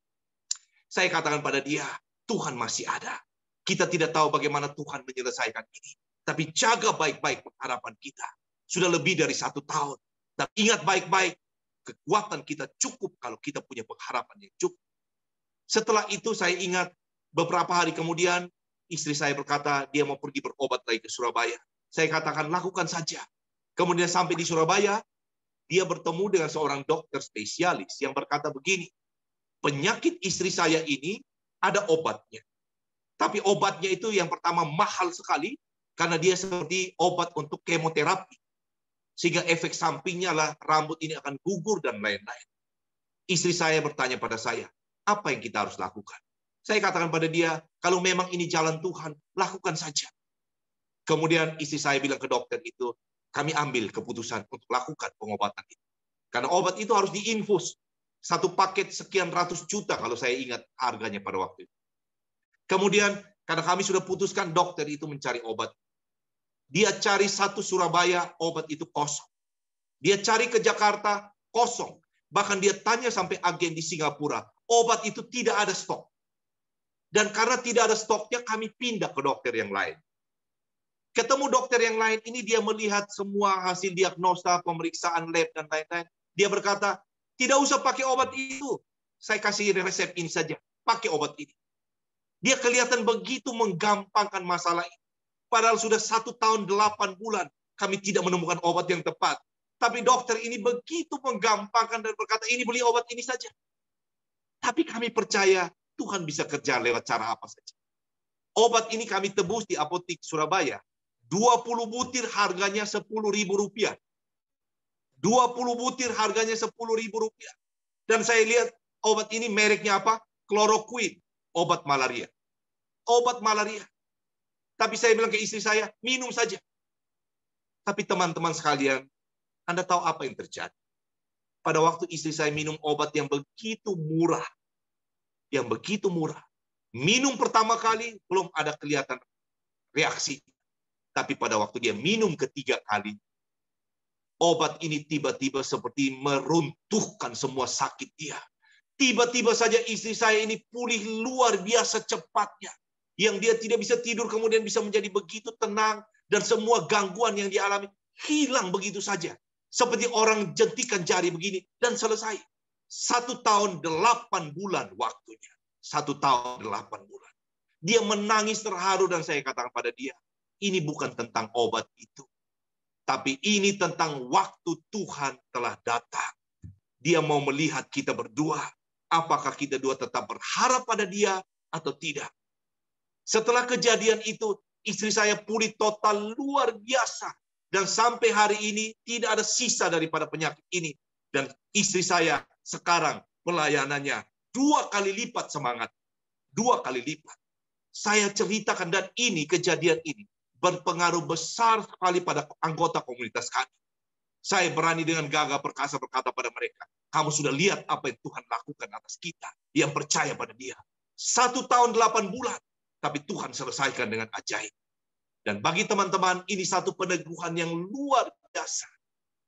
Saya katakan pada dia, Tuhan masih ada. Kita tidak tahu bagaimana Tuhan menyelesaikan ini. Tapi jaga baik-baik pengharapan kita. Sudah lebih dari 1 tahun. Dan ingat baik-baik, kekuatan kita cukup kalau kita punya pengharapan yang cukup. Setelah itu saya ingat, beberapa hari kemudian, istri saya berkata, dia mau pergi berobat lagi ke Surabaya. Saya katakan, lakukan saja. Kemudian sampai di Surabaya, dia bertemu dengan seorang dokter spesialis yang berkata begini, penyakit istri saya ini ada obatnya. Tapi obatnya itu yang pertama mahal sekali, karena dia seperti obat untuk kemoterapi. Sehingga efek sampingnya lah rambut ini akan gugur dan lain-lain. Istri saya bertanya pada saya, apa yang kita harus lakukan? Saya katakan pada dia, kalau memang ini jalan Tuhan, lakukan saja. Kemudian istri saya bilang ke dokter itu, kami ambil keputusan untuk lakukan pengobatan itu. Karena obat itu harus diinfus. 1 paket sekian ratus juta kalau saya ingat harganya pada waktu itu. Kemudian, karena kami sudah putuskan, dokter itu mencari obat. Dia cari 1 Surabaya, obat itu kosong. Dia cari ke Jakarta, kosong. Bahkan dia tanya sampai agen di Singapura, obat itu tidak ada stok. Dan karena tidak ada stoknya, kami pindah ke dokter yang lain. Ketemu dokter yang lain, ini dia melihat semua hasil diagnosa, pemeriksaan lab, dan lain-lain. Dia berkata, tidak usah pakai obat itu. Saya kasih resep ini saja. Pakai obat ini. Dia kelihatan begitu menggampangkan masalah ini. Padahal sudah 1 tahun 8 bulan, kami tidak menemukan obat yang tepat. Tapi dokter ini begitu menggampangkan dan berkata, ini beli obat ini saja. Tapi kami percaya, Tuhan bisa kerja lewat cara apa saja. Obat ini kami tebus di apotek Surabaya. 20 butir harganya Rp10.000. 20 butir harganya Rp10.000. Dan saya lihat obat ini mereknya apa? Chloroquine, obat malaria. Obat malaria. Tapi saya bilang ke istri saya, minum saja. Tapi teman-teman sekalian, Anda tahu apa yang terjadi? Pada waktu istri saya minum obat yang begitu murah, minum pertama kali belum ada kelihatan reaksi. Tapi pada waktu dia minum ketiga kali, obat ini tiba-tiba seperti meruntuhkan semua sakit dia. Tiba-tiba saja istri saya ini pulih luar biasa cepatnya. Yang dia tidak bisa tidur kemudian bisa menjadi begitu tenang. Dan semua gangguan yang dialami hilang begitu saja. Seperti orang jentikan jari begini dan selesai. 1 tahun 8 bulan waktunya. 1 tahun 8 bulan. Dia menangis terharu dan saya katakan pada dia, ini bukan tentang obat itu. Tapi ini tentang waktu Tuhan telah datang. Dia mau melihat kita berdua. Apakah kita dua tetap berharap pada dia atau tidak. Setelah kejadian itu, istri saya pulih total luar biasa. Dan sampai hari ini tidak ada sisa daripada penyakit ini. Dan istri saya sekarang pelayanannya 2 kali lipat semangat. 2 kali lipat. Saya ceritakan, dan ini, kejadian ini berpengaruh besar sekali pada anggota komunitas kami. Saya berani dengan gagah perkasa berkata pada mereka, kamu sudah lihat apa yang Tuhan lakukan atas kita yang percaya pada Dia. 1 tahun 8 bulan, tapi Tuhan selesaikan dengan ajaib. Dan bagi teman-teman, ini satu peneguhan yang luar biasa.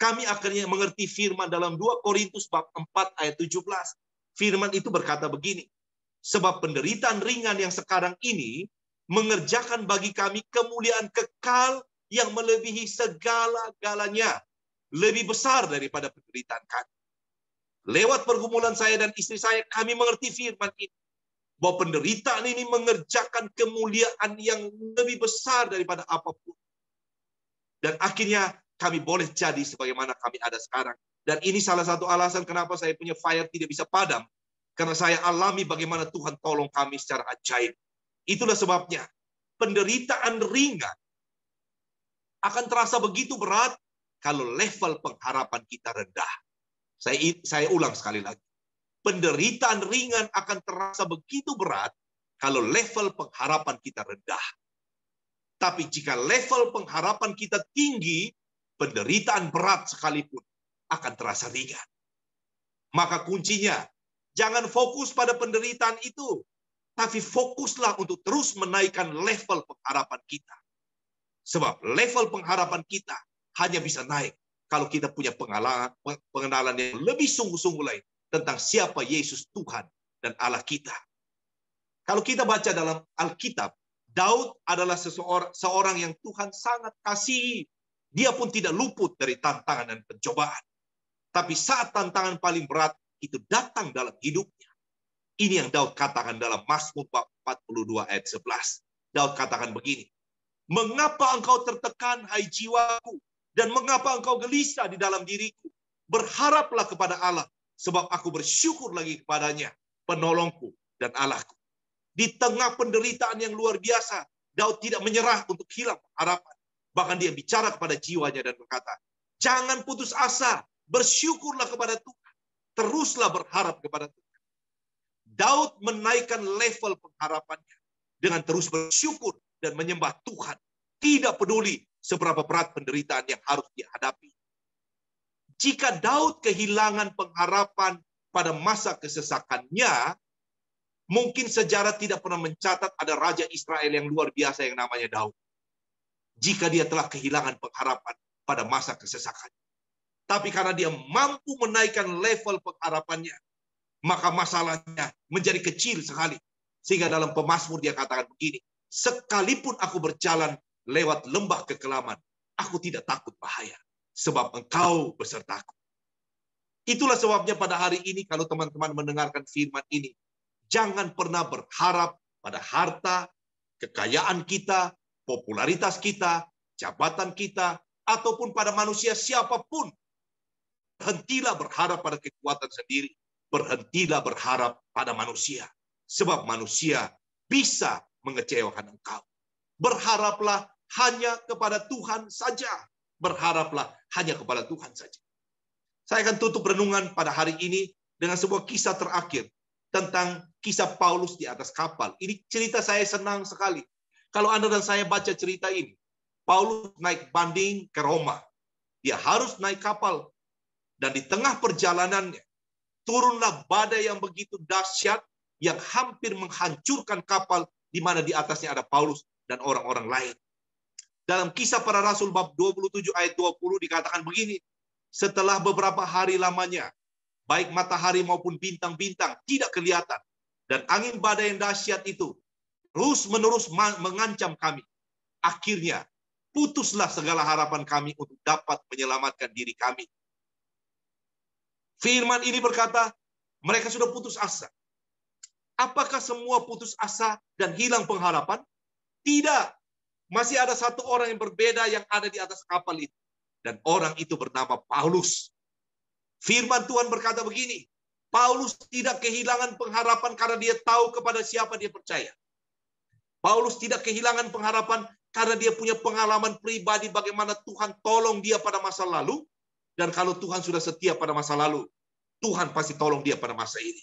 Kami akhirnya mengerti firman dalam 2 Korintus bab 4 ayat 17. Firman itu berkata begini, sebab penderitaan ringan yang sekarang ini mengerjakan bagi kami kemuliaan kekal yang melebihi segala-galanya, lebih besar daripada penderitaan kami. Lewat pergumulan saya dan istri saya, kami mengerti firman ini, bahwa penderitaan ini mengerjakan kemuliaan yang lebih besar daripada apapun. Dan akhirnya kami boleh jadi sebagaimana kami ada sekarang. Dan ini salah satu alasan kenapa saya punya fire tidak bisa padam. Karena saya alami bagaimana Tuhan tolong kami secara ajaib. Itulah sebabnya penderitaan ringan akan terasa begitu berat kalau level pengharapan kita rendah. Saya ulang sekali lagi. Penderitaan ringan akan terasa begitu berat kalau level pengharapan kita rendah. Tapi jika level pengharapan kita tinggi, penderitaan berat sekalipun akan terasa ringan. Maka kuncinya, jangan fokus pada penderitaan itu, tapi fokuslah untuk terus menaikkan level pengharapan kita. Sebab level pengharapan kita hanya bisa naik kalau kita punya pengenalan yang lebih sungguh-sungguh lain tentang siapa Yesus Tuhan dan Allah kita. Kalau kita baca dalam Alkitab, Daud adalah seorang yang Tuhan sangat kasihi. Dia pun tidak luput dari tantangan dan pencobaan. Tapi saat tantangan paling berat itu datang dalam hidupnya. Ini yang Daud katakan dalam Mazmur 42 ayat 11. Daud katakan begini, mengapa engkau tertekan, hai jiwaku, dan mengapa engkau gelisah di dalam diriku? Berharaplah kepada Allah, sebab aku bersyukur lagi kepadanya, penolongku dan Allahku. Di tengah penderitaan yang luar biasa, Daud tidak menyerah untuk hilang harapan. Bahkan dia bicara kepada jiwanya dan berkata, jangan putus asa, bersyukurlah kepada Tuhan. Teruslah berharap kepada Tuhan. Daud menaikkan level pengharapannya dengan terus bersyukur dan menyembah Tuhan. Tidak peduli seberapa berat penderitaan yang harus dihadapi. Jika Daud kehilangan pengharapan pada masa kesesakannya, mungkin sejarah tidak pernah mencatat ada raja Israel yang luar biasa yang namanya Daud. Jika dia telah kehilangan pengharapan pada masa kesesakannya. Tapi karena dia mampu menaikkan level pengharapannya, maka masalahnya menjadi kecil sekali. Sehingga dalam Pemazmur dia katakan begini, sekalipun aku berjalan lewat lembah kekelaman, aku tidak takut bahaya, sebab engkau besertaku. Itulah sebabnya pada hari ini kalau teman-teman mendengarkan firman ini, jangan pernah berharap pada harta, kekayaan kita, popularitas kita, jabatan kita, ataupun pada manusia siapapun. Berhentilah berharap pada kekuatan sendiri. Berhentilah berharap pada manusia. Sebab manusia bisa mengecewakan engkau. Berharaplah hanya kepada Tuhan saja. Berharaplah hanya kepada Tuhan saja. Saya akan tutup renungan pada hari ini dengan sebuah kisah terakhir tentang kisah Paulus di atas kapal. Ini cerita saya senang sekali. Kalau Anda dan saya baca cerita ini, Paulus naik banding ke Roma. Dia harus naik kapal. Dan di tengah perjalanannya, turunlah badai yang begitu dahsyat yang hampir menghancurkan kapal di mana di atasnya ada Paulus dan orang-orang lain. Dalam Kisah Para Rasul bab 27 ayat 20 dikatakan begini, setelah beberapa hari lamanya, baik matahari maupun bintang-bintang tidak kelihatan, dan angin badai yang dahsyat itu terus-menerus mengancam kami. Akhirnya, putuslah segala harapan kami untuk dapat menyelamatkan diri kami. Firman ini berkata, mereka sudah putus asa. Apakah semua putus asa dan hilang pengharapan? Tidak. Masih ada satu orang yang berbeda yang ada di atas kapal itu. Dan orang itu bernama Paulus. Firman Tuhan berkata begini, Paulus tidak kehilangan pengharapan karena dia tahu kepada siapa dia percaya. Paulus tidak kehilangan pengharapan karena dia punya pengalaman pribadi bagaimana Tuhan tolong dia pada masa lalu. Dan kalau Tuhan sudah setia pada masa lalu, Tuhan pasti tolong dia pada masa ini.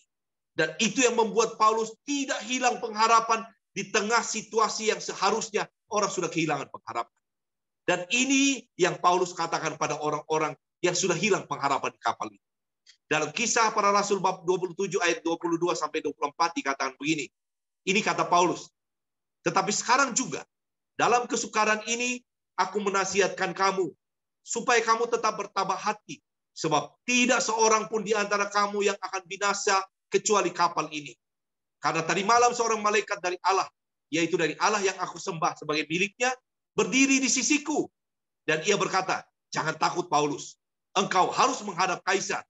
Dan itu yang membuat Paulus tidak hilang pengharapan di tengah situasi yang seharusnya orang sudah kehilangan pengharapan. Dan ini yang Paulus katakan pada orang-orang yang sudah hilang pengharapan di kapal ini. Dalam Kisah Para Rasul bab 27 ayat 22 sampai 24 dikatakan begini. Ini kata Paulus. Tetapi sekarang juga dalam kesukaran ini aku menasihatkan kamu supaya kamu tetap bertabah hati, sebab tidak seorang pun di antara kamu yang akan binasa kecuali kapal ini. Karena tadi malam seorang malaikat dari Allah, yaitu dari Allah yang aku sembah sebagai miliknya, berdiri di sisiku. Dan ia berkata, jangan takut Paulus, engkau harus menghadap Kaisar.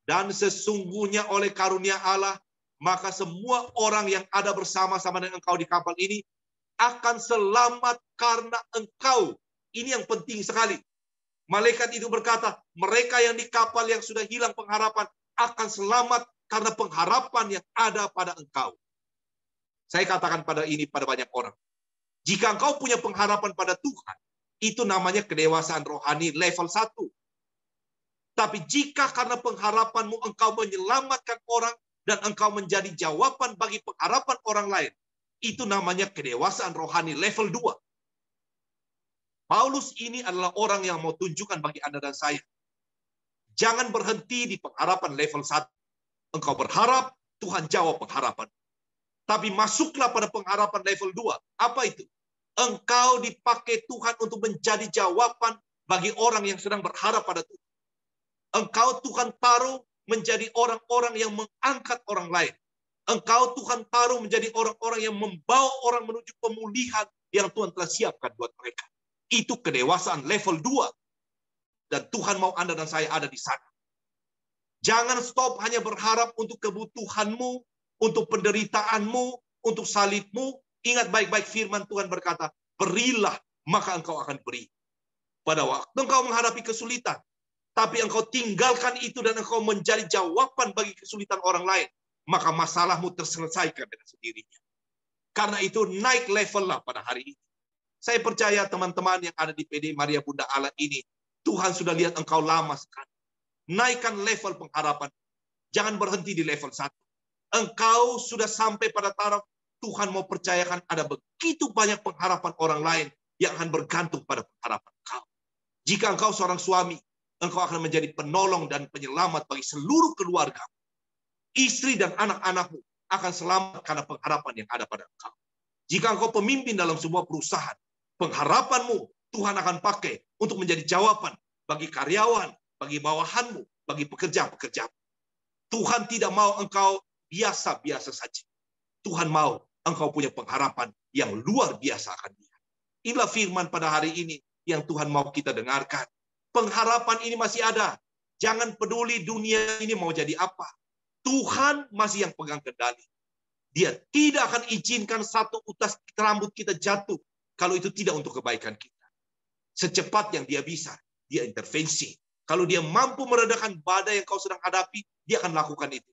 Dan sesungguhnya oleh karunia Allah, maka semua orang yang ada bersama-sama dengan engkau di kapal ini akan selamat karena engkau. Ini yang penting sekali. Malaikat itu berkata, mereka yang di kapal yang sudah hilang pengharapan akan selamat karena pengharapan yang ada pada engkau. Saya katakan pada banyak orang. Jika engkau punya pengharapan pada Tuhan, itu namanya kedewasaan rohani level 1. Tapi jika karena pengharapanmu engkau menyelamatkan orang dan engkau menjadi jawaban bagi pengharapan orang lain, itu namanya kedewasaan rohani level 2. Paulus ini adalah orang yang mau tunjukkan bagi Anda dan saya. Jangan berhenti di pengharapan level 1. Engkau berharap, Tuhan jawab pengharapan. Tapi masuklah pada pengharapan level 2. Apa itu? Engkau dipakai Tuhan untuk menjadi jawaban bagi orang yang sedang berharap pada Tuhan. Engkau Tuhan taruh menjadi orang-orang yang mengangkat orang lain. Engkau Tuhan taruh menjadi orang-orang yang membawa orang menuju pemulihan yang Tuhan telah siapkan buat mereka. Itu kedewasaan level 2. Dan Tuhan mau Anda dan saya ada di sana. Jangan stop hanya berharap untuk kebutuhanmu, untuk penderitaanmu, untuk salibmu. Ingat baik-baik firman Tuhan berkata, berilah maka engkau akan beri. Pada waktu engkau menghadapi kesulitan, tapi engkau tinggalkan itu dan engkau menjadi jawaban bagi kesulitan orang lain, maka masalahmu terselesaikan dengan sendirinya. Karena itu naik level lah pada hari ini. Saya percaya teman-teman yang ada di PD Maria Bunda Allah ini, Tuhan sudah lihat engkau lama sekali. Naikkan level pengharapan. Jangan berhenti di level 1. Engkau sudah sampai pada taraf Tuhan mau percayakan ada begitu banyak pengharapan orang lain yang akan bergantung pada pengharapan engkau. Jika engkau seorang suami, engkau akan menjadi penolong dan penyelamat bagi seluruh keluarga. Istri dan anak-anakmu akan selamat karena pengharapan yang ada pada engkau. Jika engkau pemimpin dalam sebuah perusahaan, pengharapanmu Tuhan akan pakai untuk menjadi jawaban bagi karyawan, bagi bawahanmu, bagi pekerja-pekerja. Tuhan tidak mau engkau biasa-biasa saja. Tuhan mau engkau punya pengharapan yang luar biasa akan Dia. Inilah firman pada hari ini yang Tuhan mau kita dengarkan. Pengharapan ini masih ada. Jangan peduli dunia ini mau jadi apa. Tuhan masih yang pegang kendali. Dia tidak akan izinkan satu utas rambut kita jatuh kalau itu tidak untuk kebaikan kita. Secepat yang Dia bisa, Dia intervensi. Kalau Dia mampu meredakan badai yang kau sedang hadapi, Dia akan lakukan itu.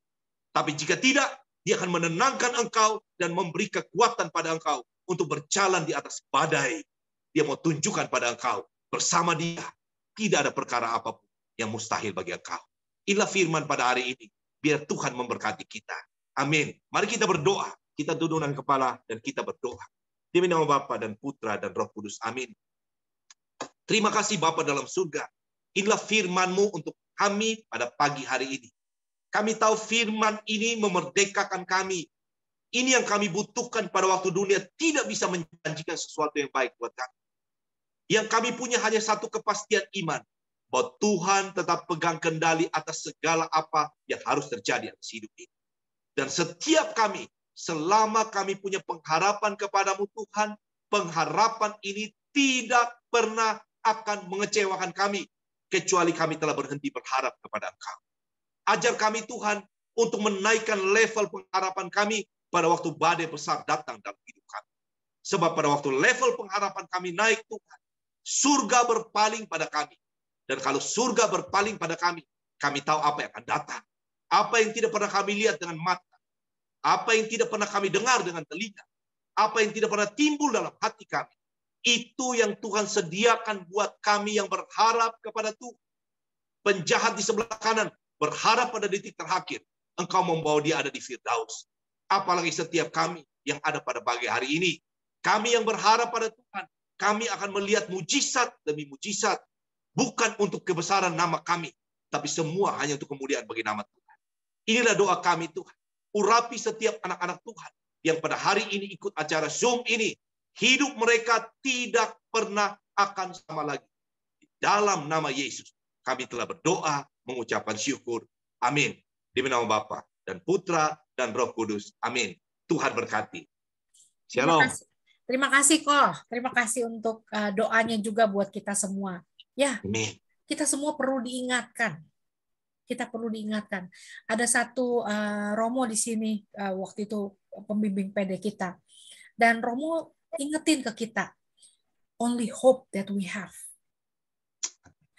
Tapi jika tidak, Dia akan menenangkan engkau dan memberi kekuatan pada engkau untuk berjalan di atas badai. Dia mau tunjukkan pada engkau, bersama Dia, tidak ada perkara apapun yang mustahil bagi engkau. Inilah firman pada hari ini. Biar Tuhan memberkati kita. Amin. Mari kita berdoa. Kita tundukkan kepala dan kita berdoa. Demi nama Bapa dan Putra dan Roh Kudus. Amin. Terima kasih Bapa dalam surga. Inilah firman-Mu untuk kami pada pagi hari ini. Kami tahu firman ini memerdekakan kami. Ini yang kami butuhkan pada waktu dunia tidak bisa menjanjikan sesuatu yang baik buat kami. Yang kami punya hanya satu kepastian iman. Bahwa Tuhan tetap pegang kendali atas segala apa yang harus terjadi atas hidup ini. Dan setiap kami, selama kami punya pengharapan kepadamu Tuhan, pengharapan ini tidak pernah akan mengecewakan kami, kecuali kami telah berhenti berharap kepada Engkau. Ajar kami Tuhan untuk menaikkan level pengharapan kami pada waktu badai besar datang dalam hidup kami. Sebab pada waktu level pengharapan kami naik Tuhan, surga berpaling pada kami. Dan kalau surga berpaling pada kami tahu apa yang akan datang. Apa yang tidak pernah kami lihat dengan mata. Apa yang tidak pernah kami dengar dengan telinga. Apa yang tidak pernah timbul dalam hati kami. Itu yang Tuhan sediakan buat kami yang berharap kepada Tuhan. Penjahat di sebelah kanan berharap pada detik terakhir. Engkau membawa dia ada di Firdaus. Apalagi setiap kami yang ada pada pagi hari ini. Kami yang berharap pada Tuhan. Kami akan melihat mujizat demi mujizat. Bukan untuk kebesaran nama kami. Tapi semua hanya untuk kemuliaan bagi nama Tuhan. Inilah doa kami Tuhan. Urapi setiap anak-anak Tuhan. Yang pada hari ini ikut acara Zoom ini. Hidup mereka tidak pernah akan sama lagi. Dalam nama Yesus. Kami telah berdoa, mengucapkan syukur. Amin. Di nama Bapa dan Putra dan Roh Kudus. Amin. Tuhan berkati. Shalom. Terima kasih kok. Terima kasih untuk doanya juga buat kita semua. Ya, Amin. Kita semua perlu diingatkan. Kita perlu diingatkan. Ada satu Romo di sini waktu itu pembimbing PD kita. Dan Romo ingetin ke kita, only hope that we have.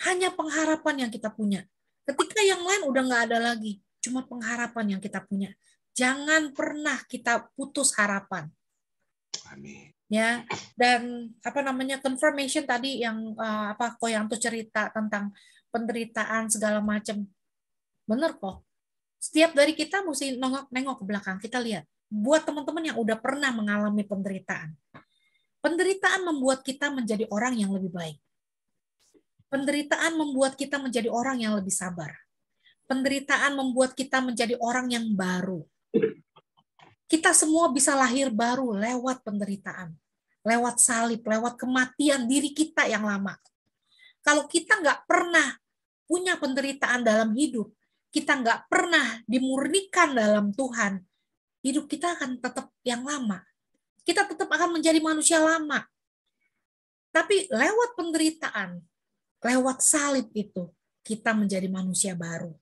Hanya pengharapan yang kita punya. Ketika yang lain udah nggak ada lagi, cuma pengharapan yang kita punya. Jangan pernah kita putus harapan. Amin. Ya, dan confirmation tadi yang Koyanto cerita tentang penderitaan segala macam. Bener kok. Setiap dari kita mesti nengok ke belakang, kita lihat. Buat teman-teman yang udah pernah mengalami penderitaan. Penderitaan membuat kita menjadi orang yang lebih baik. Penderitaan membuat kita menjadi orang yang lebih sabar. Penderitaan membuat kita menjadi orang yang baru. Kita semua bisa lahir baru lewat penderitaan. Lewat salib, lewat kematian diri kita yang lama. Kalau kita nggak pernah punya penderitaan dalam hidup, kita nggak pernah dimurnikan dalam Tuhan, hidup kita akan tetap yang lama. Kita tetap akan menjadi manusia lama. Tapi lewat penderitaan, lewat salib itu, kita menjadi manusia baru.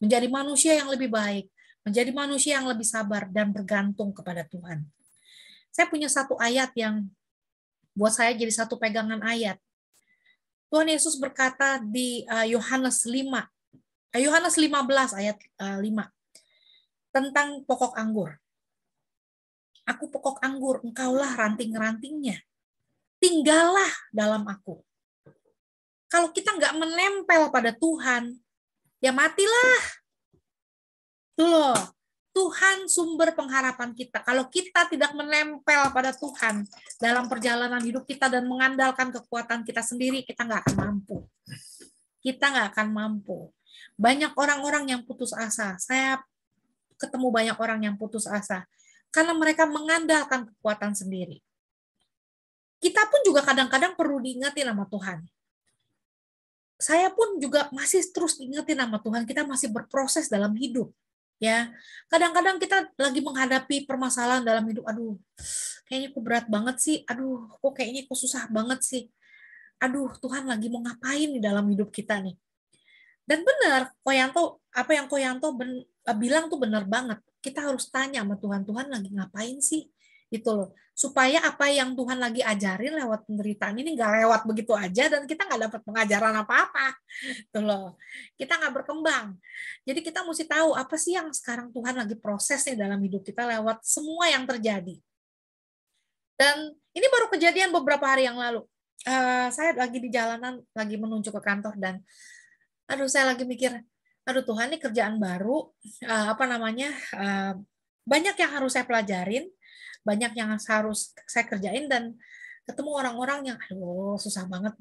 Menjadi manusia yang lebih baik, menjadi manusia yang lebih sabar dan bergantung kepada Tuhan. Saya punya satu ayat yang buat saya jadi satu pegangan ayat. Tuhan Yesus berkata di Yohanes 15 ayat 5 tentang pokok anggur. Aku pokok anggur, engkaulah ranting-rantingnya. Tinggallah dalam aku. Kalau kita nggak menempel pada Tuhan, ya matilah. Tuh loh, Tuhan sumber pengharapan kita. Kalau kita tidak menempel pada Tuhan dalam perjalanan hidup kita dan mengandalkan kekuatan kita sendiri, kita nggak akan mampu. Kita nggak akan mampu. Banyak orang-orang yang putus asa. Saya ketemu banyak orang yang putus asa karena mereka mengandalkan kekuatan sendiri. Kita pun juga kadang-kadang perlu diingetin sama Tuhan. Saya pun juga masih terus diingetin sama Tuhan, kita masih berproses dalam hidup. Ya, kadang-kadang kita lagi menghadapi permasalahan dalam hidup. Aduh, kayaknya kok berat banget sih. Aduh, kok kayaknya kok susah banget sih. Aduh, Tuhan lagi mau ngapain di dalam hidup kita nih. Dan benar, apa yang Koyanto bilang tuh benar banget. Kita harus tanya sama Tuhan, Tuhan lagi ngapain sih? Itu loh. Supaya apa yang Tuhan lagi ajarin lewat penderitaan ini nggak lewat begitu aja dan kita nggak dapat pengajaran apa-apa. Itu loh. Kita nggak berkembang. Jadi kita mesti tahu apa sih yang sekarang Tuhan lagi proses nih dalam hidup kita lewat semua yang terjadi. Dan ini baru kejadian beberapa hari yang lalu. Saya lagi di jalanan, lagi menuju ke kantor dan saya lagi mikir, aduh Tuhan ini kerjaan baru, banyak yang harus saya pelajarin, banyak yang harus saya kerjain dan ketemu orang-orang yang susah banget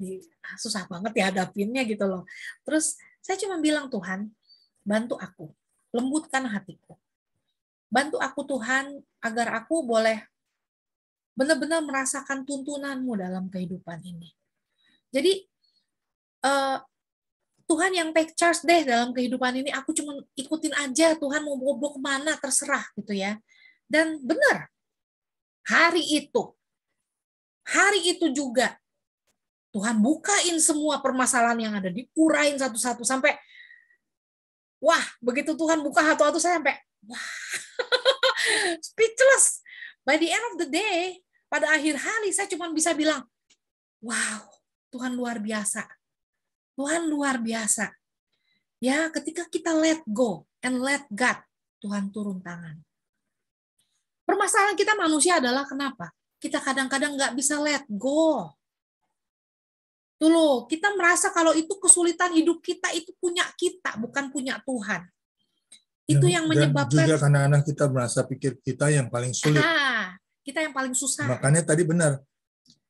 dihadapinnya gitu loh. Terus saya cuma bilang, Tuhan, bantu aku, lembutkan hatiku. Bantu aku Tuhan agar aku boleh benar-benar merasakan tuntunanmu dalam kehidupan ini. Jadi Tuhan yang take charge deh dalam kehidupan ini, aku cuma ikutin aja, Tuhan mau bawa kemana, terserah gitu ya. Dan benar, hari itu juga, Tuhan bukain semua permasalahan yang ada, diurain satu-satu, sampai, wah, begitu Tuhan buka satu-satu, saya sampai, wah, speechless. By the end of the day, pada akhir hari, saya cuma bisa bilang, wow, Tuhan luar biasa. Tuhan luar biasa. Ya, ketika kita let go and let God, Tuhan turun tangan. Permasalahan kita manusia adalah kenapa? Kita kadang-kadang nggak bisa let go. Tuh loh, kita merasa kalau itu kesulitan hidup kita, itu punya kita, bukan punya Tuhan. Itu yang menyebabkan juga karena anak kita merasa pikir kita yang paling sulit. Kita yang paling susah. Makanya tadi benar.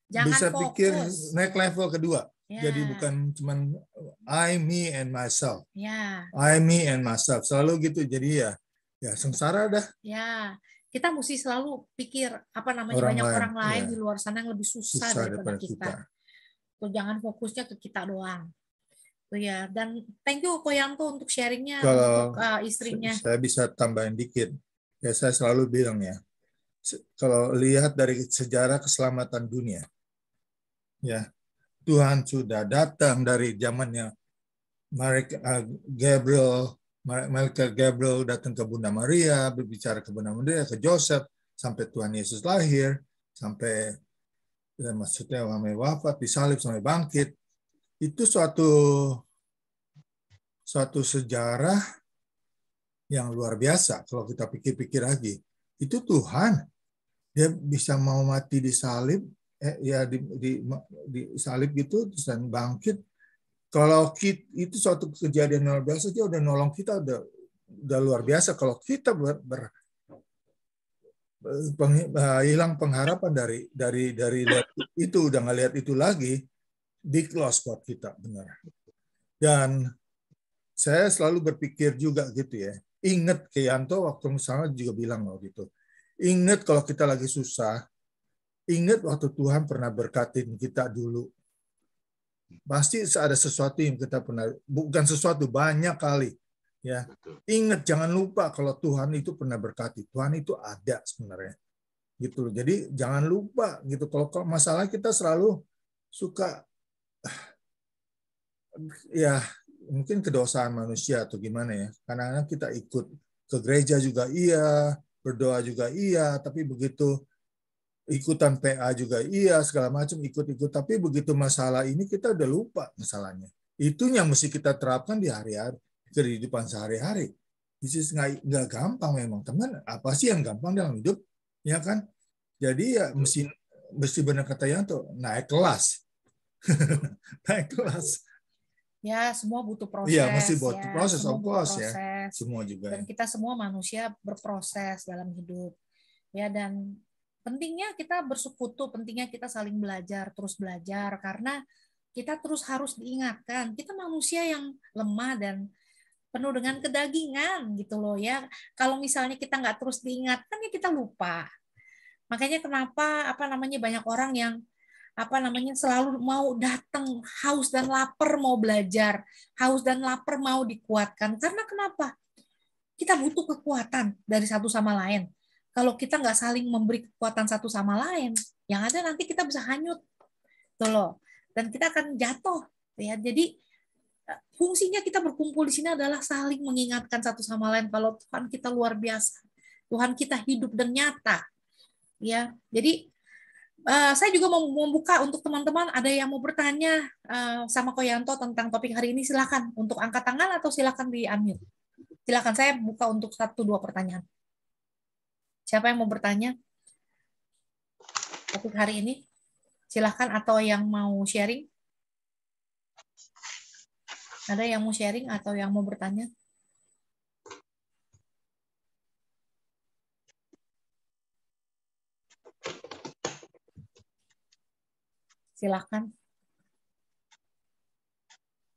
Jangan bisa fokus. Pikir naik level kedua. Ya. Jadi bukan cuman I, me, and myself. Ya. I, me, and myself. Selalu gitu. Jadi ya sengsara dah. Ya. Kita mesti selalu pikir banyak orang lain di luar sana yang lebih susah daripada kita. Tuh, jangan fokusnya ke kita doang. Tuh ya. Dan thank you Ko Yanto untuk sharingnya untuk istrinya. Saya bisa tambahin dikit. Ya saya selalu bilang ya. Kalau lihat dari sejarah keselamatan dunia, ya Tuhan sudah datang dari zamannya Malaikat Gabriel datang ke Bunda Maria, berbicara ke Bunda Maria, ke Joseph, sampai Tuhan Yesus lahir, sampai maksudnya sampai wafat, disalib, sampai bangkit. Itu suatu sejarah yang luar biasa kalau kita pikir-pikir lagi. Itu Tuhan. Dia bisa mau mati disalib, disalib gitu, terus dan bangkit. Kalau itu suatu kejadian luar biasa, dia udah nolong kita, udah luar biasa. Kalau kita hilang pengharapan dari lihat itu, udah nggak lihat itu lagi, big loss buat kita, benar. Dan saya selalu berpikir juga gitu ya. Ingat Yanto waktu misalnya juga bilang loh gitu. Ingat kalau kita lagi susah, ingat waktu Tuhan pernah berkatin kita dulu. Pasti ada sesuatu yang kita pernah, bukan sesuatu, banyak kali. Ya, ingat, jangan lupa kalau Tuhan itu pernah berkati. Tuhan itu ada sebenarnya. Gitu. Jadi jangan lupa gitu. Kalau masalah kita selalu suka ya mungkin kedosaan manusia atau gimana ya. Karena kita ikut ke gereja juga iya, berdoa juga iya, tapi begitu ikutan PA juga iya, segala macam ikut-ikut, tapi begitu masalah ini kita udah lupa masalahnya. Itu yang mesti kita terapkan di hari-hari, kehidupan sehari-hari. Nggak gampang memang, teman. Apa sih yang gampang dalam hidup, ya kan? Jadi ya mesti benar kata Yanto, naik kelas. Naik kelas. Ya, semua butuh proses. Iya, mesti butuh proses, semua of course proses. Ya. Semua juga. Dan kita semua manusia berproses dalam hidup. Ya, dan pentingnya kita bersekutu, pentingnya kita saling belajar, terus belajar, karena kita terus harus diingatkan, kita manusia yang lemah dan penuh dengan kedagingan gitu loh ya. Kalau misalnya kita nggak terus diingatkan ya kita lupa. Makanya kenapa banyak orang yang selalu mau datang haus dan lapar mau belajar, haus dan lapar mau dikuatkan. Karena kenapa? Kita butuh kekuatan dari satu sama lain. Kalau kita nggak saling memberi kekuatan satu sama lain, yang ada nanti kita bisa hanyut, tuh loh. Dan kita akan jatuh. Ya, jadi fungsinya kita berkumpul di sini adalah saling mengingatkan satu sama lain kalau Tuhan kita luar biasa, Tuhan kita hidup dan nyata. Ya, jadi saya juga mau membuka untuk teman-teman, ada yang mau bertanya sama Ko Yanto tentang topik hari ini, silakan untuk angkat tangan atau silakan di-unmute. Silakan, saya buka untuk 1-2 pertanyaan. Siapa yang mau bertanya topik hari ini? Silakan, atau yang mau sharing? Ada yang mau sharing atau yang mau bertanya? Silakan.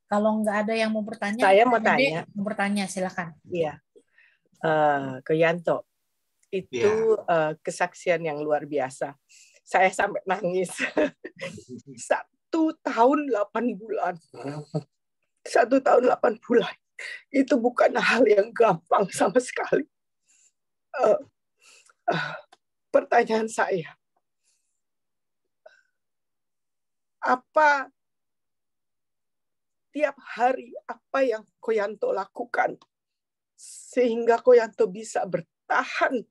Kalau nggak ada yang mau bertanya, saya mau tanya. Mau bertanya, silakan. Iya, Ko Yanto, itu kesaksian yang luar biasa. Saya sampai nangis. 1 tahun 8 bulan. 1 tahun 8 bulan. Itu bukan hal yang gampang sama sekali. Pertanyaan saya, apa tiap hari apa yang Ko Yanto lakukan sehingga Ko Yanto bisa bertahan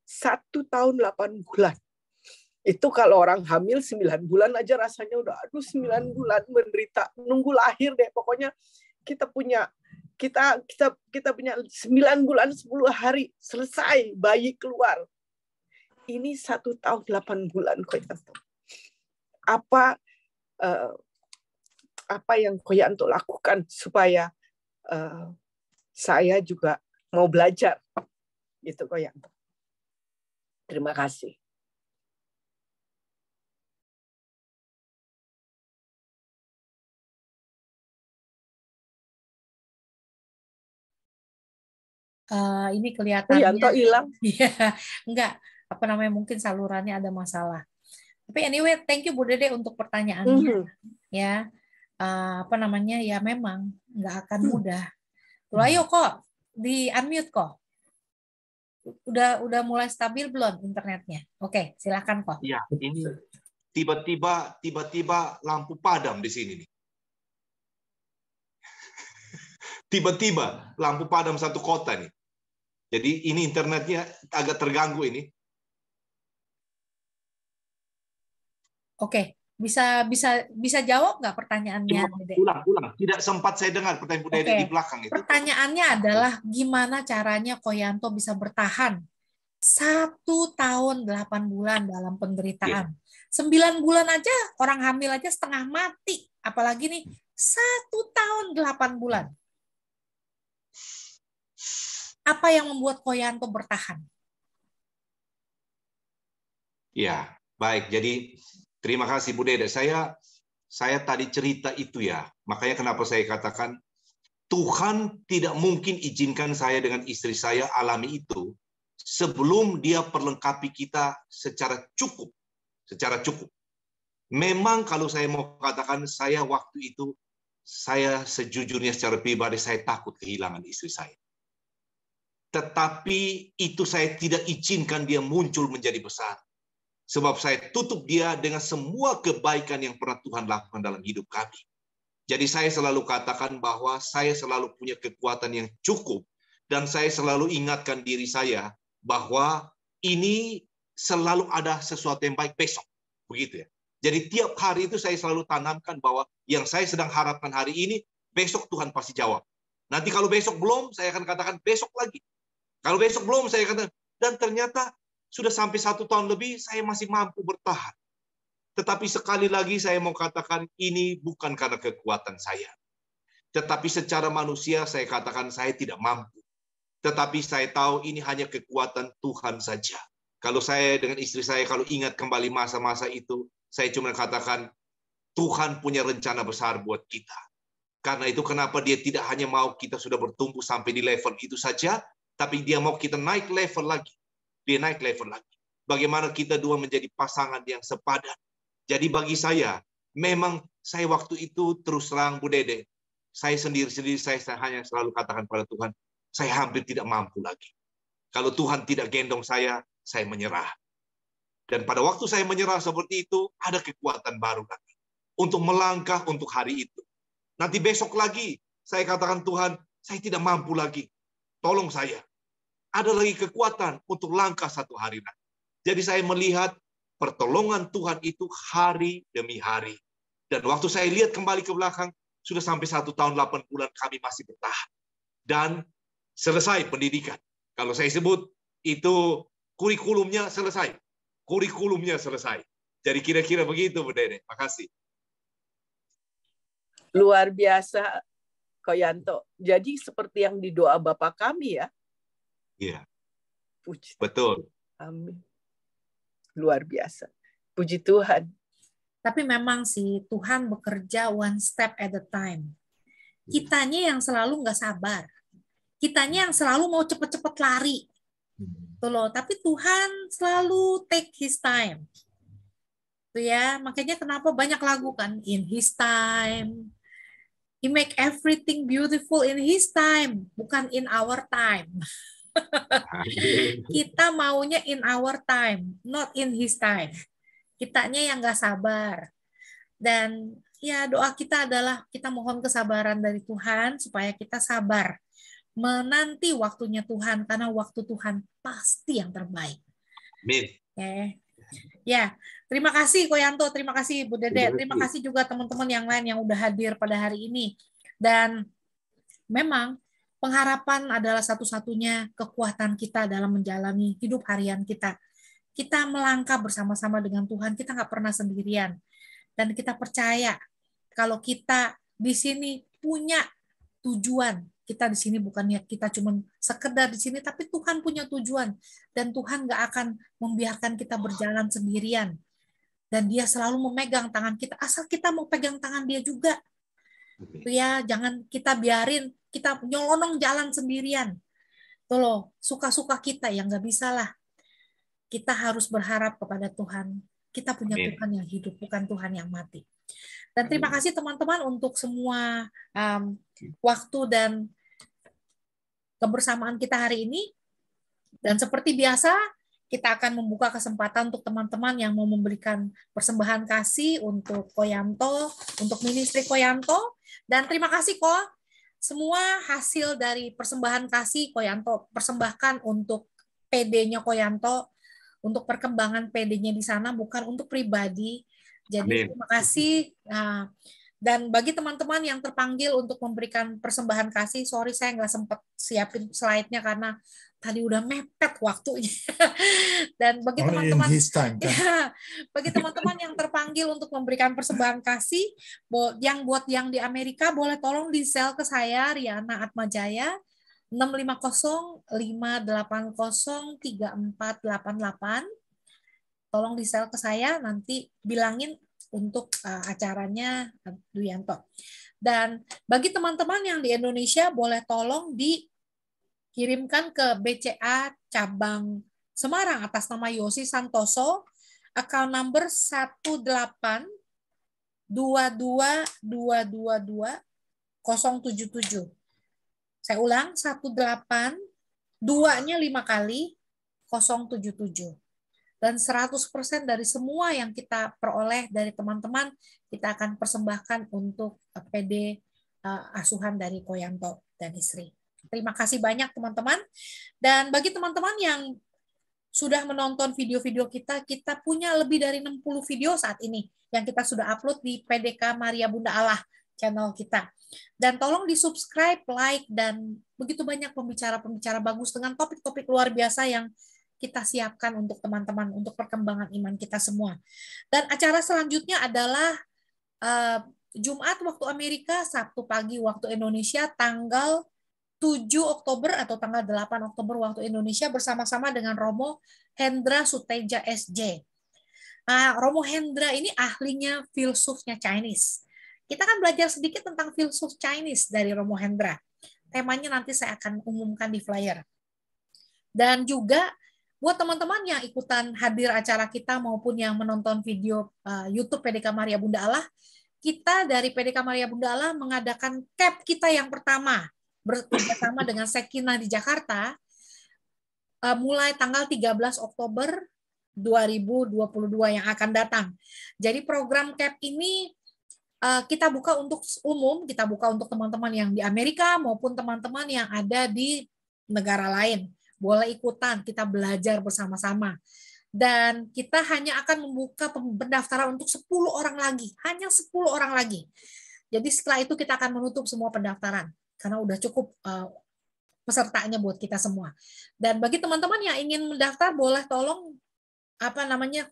1 tahun 8 bulan? Itu kalau orang hamil 9 bulan aja rasanya udah 9 bulan menderita, nunggu lahir deh. Pokoknya kita punya 9 bulan 10 hari selesai bayi keluar. Ini 1 tahun 8 bulan Ko Yanto. Apa yang Ko Yanto lakukan supaya saya juga mau belajar. Gitu kok Yanto. Terima kasih. Ini kelihatannya Yanto hilang. ya enggak apa namanya mungkin salurannya ada masalah. Tapi anyway, thank you Bu Dede untuk pertanyaannya ya. Apa namanya ya memang nggak akan mudah. Tuh, ayo kok di unmute kok. Udah mulai stabil belum internetnya? Oke, silakan kok. Ya, ini tiba-tiba lampu padam di sini nih. Tiba-tiba lampu padam satu kota nih. Jadi ini internetnya agak terganggu ini. Oke, bisa jawab nggak pertanyaannya, Dede? Ulang. Tidak sempat saya dengar pertanyaan Bu Dede di belakang itu. Pertanyaannya adalah gimana caranya Koyanto bisa bertahan 1 tahun 8 bulan dalam penderitaan. 9 bulan aja orang hamil aja setengah mati, apalagi nih 1 tahun 8 bulan. Apa yang membuat Koyanto bertahan? Ya, baik. Jadi terima kasih Bu Dede. Saya tadi cerita itu ya. Makanya kenapa saya katakan Tuhan tidak mungkin izinkan saya dengan istri saya alami itu sebelum Dia perlengkapi kita secara cukup. Memang kalau saya mau katakan saya waktu itu saya sejujurnya secara pribadi saya takut kehilangan istri saya. Tetapi itu saya tidak izinkan dia muncul menjadi besar. Sebab saya tutup dia dengan semua kebaikan yang pernah Tuhan lakukan dalam hidup kami. Jadi saya selalu katakan bahwa saya selalu punya kekuatan yang cukup. Dan saya selalu ingatkan diri saya bahwa ini selalu ada sesuatu yang baik besok. Begitu ya. Jadi tiap hari itu saya selalu tanamkan bahwa yang saya sedang harapkan hari ini, besok Tuhan pasti jawab. Nanti kalau besok belum, saya akan katakan besok lagi. Kalau besok belum, saya katakan, dan ternyata sudah sampai 1 tahun lebih, saya masih mampu bertahan. Tetapi sekali lagi saya mau katakan, ini bukan karena kekuatan saya. Tetapi secara manusia, saya katakan saya tidak mampu. Tetapi saya tahu ini hanya kekuatan Tuhan saja. Kalau saya dengan istri saya, kalau ingat kembali masa-masa itu, saya cuma katakan, Tuhan punya rencana besar buat kita. Karena itu kenapa dia tidak hanya mau kita sudah bertumbuh sampai di level itu saja, tapi dia mau kita naik level lagi. Dia naik level lagi. Bagaimana kita dua menjadi pasangan yang sepadan. Jadi bagi saya, memang saya waktu itu terus terang Bu Dede, saya sendiri-sendiri saya hanya selalu katakan pada Tuhan, saya hampir tidak mampu lagi. Kalau Tuhan tidak gendong saya menyerah. Dan pada waktu saya menyerah seperti itu, ada kekuatan baru lagi. Untuk melangkah untuk hari itu. Nanti besok lagi, saya katakan Tuhan, saya tidak mampu lagi. Tolong saya. Ada lagi kekuatan untuk langkah 1 hari lagi. Jadi saya melihat pertolongan Tuhan itu hari demi hari. Dan waktu saya lihat kembali ke belakang, sudah sampai 1 tahun 8 bulan kami masih bertahan. Dan selesai pendidikan. Kalau saya sebut, itu kurikulumnya selesai. Kurikulumnya selesai. Jadi kira-kira begitu, Bu Dede. Makasih. Luar biasa, Koyanto. Jadi seperti yang di doa Bapak kami ya. Iya. Puji. Betul. Amin. Luar biasa. Puji Tuhan. Tapi memang sih Tuhan bekerja one step at a time. Kitanya yang selalu nggak sabar. Kitanya yang selalu mau cepet-cepet lari. Tuh loh. Tapi Tuhan selalu take His time. Tuh ya. Makanya kenapa banyak lagu kan in His time. He make everything beautiful in His time, bukan in our time. Kita maunya in our time, not in His time. Kitanya yang nggak sabar. Dan ya doa kita adalah kita mohon kesabaran dari Tuhan supaya kita sabar menanti waktunya Tuhan, karena waktu Tuhan pasti yang terbaik. Amin. Ya, terima kasih Koyanto, terima kasih Bu Dede, terima kasih juga teman-teman yang lain yang udah hadir pada hari ini. Dan memang pengharapan adalah satu-satunya kekuatan kita dalam menjalani hidup harian kita. Kita melangkah bersama-sama dengan Tuhan, kita nggak pernah sendirian. Dan kita percaya kalau kita di sini punya tujuan, Kita di sini bukan niat kita cuma sekedar di sini, tapi Tuhan punya tujuan. Dan Tuhan nggak akan membiarkan kita berjalan sendirian. Dan dia selalu memegang tangan kita, asal kita mau pegang tangan dia juga. Ya, jangan kita biarin kita nyelonong jalan sendirian. Tuh loh, suka-suka kita yang nggak bisa lah. Kita harus berharap kepada Tuhan. Kita punya Amin. Tuhan yang hidup, bukan Tuhan yang mati. Dan terima kasih teman-teman untuk semua waktu dan kebersamaan kita hari ini. Dan seperti biasa, kita akan membuka kesempatan untuk teman-teman yang mau memberikan persembahan kasih untuk Koyanto, untuk ministry Koyanto. Dan terima kasih kok, semua hasil dari persembahan kasih Koyanto persembahkan untuk PD-nya Koyanto, untuk perkembangan PD-nya di sana, bukan untuk pribadi. Jadi terima kasih. Nah, dan bagi teman-teman yang terpanggil untuk memberikan persembahan kasih, sorry saya nggak sempat siapin slide-nya karena tadi udah mepet waktunya. Dan bagi teman-teman bagi teman-teman yang terpanggil untuk memberikan persembahan kasih, buat yang di Amerika boleh tolong di sel ke saya, Riana Atmajaya, 650-580-3488. Tolong di sel ke saya, nanti bilangin untuk acaranya Duyanto. Dan bagi teman-teman yang di Indonesia, boleh tolong dikirimkan ke BCA cabang Semarang atas nama Yosi Santoso, account number 1822222-077. Saya ulang, 18, 2-nya 5 kali, 077. Dan 100% dari semua yang kita peroleh dari teman-teman, kita akan persembahkan untuk PD asuhan dari Koyanto dan istri. Terima kasih banyak teman-teman. Dan bagi teman-teman yang sudah menonton video-video kita punya lebih dari 60 video saat ini yang kita sudah upload di PDK Maria Bunda Allah channel kita. Dan tolong di-subscribe, like, dan begitu banyak pembicara-pembicara bagus dengan topik-topik luar biasa yang kita siapkan untuk teman-teman, untuk perkembangan iman kita semua. Dan acara selanjutnya adalah Jumat waktu Amerika, Sabtu pagi waktu Indonesia, tanggal 7 Oktober atau tanggal 8 Oktober waktu Indonesia, bersama-sama dengan Romo Hendra Suteja SJ. Romo Hendra ini ahlinya filsufnya Chinese. Kita akan belajar sedikit tentang filsuf Chinese dari Romo Hendra. Temanya nanti saya akan umumkan di flyer. Dan juga buat teman-teman yang ikutan hadir acara kita maupun yang menonton video YouTube PDK Maria Bunda Allah, kita dari PDK Maria Bunda Allah mengadakan camp kita yang pertama bersama dengan Sekina di Jakarta mulai tanggal 13 Oktober 2022 yang akan datang. Jadi program camp ini kita buka untuk umum, kita buka untuk teman-teman yang di Amerika maupun teman-teman yang ada di negara lain. Boleh ikutan, kita belajar bersama-sama. Dan kita hanya akan membuka pendaftaran untuk 10 orang lagi, hanya 10 orang lagi. Jadi setelah itu kita akan menutup semua pendaftaran, karena udah cukup pesertanya buat kita semua. Dan bagi teman-teman yang ingin mendaftar, boleh tolong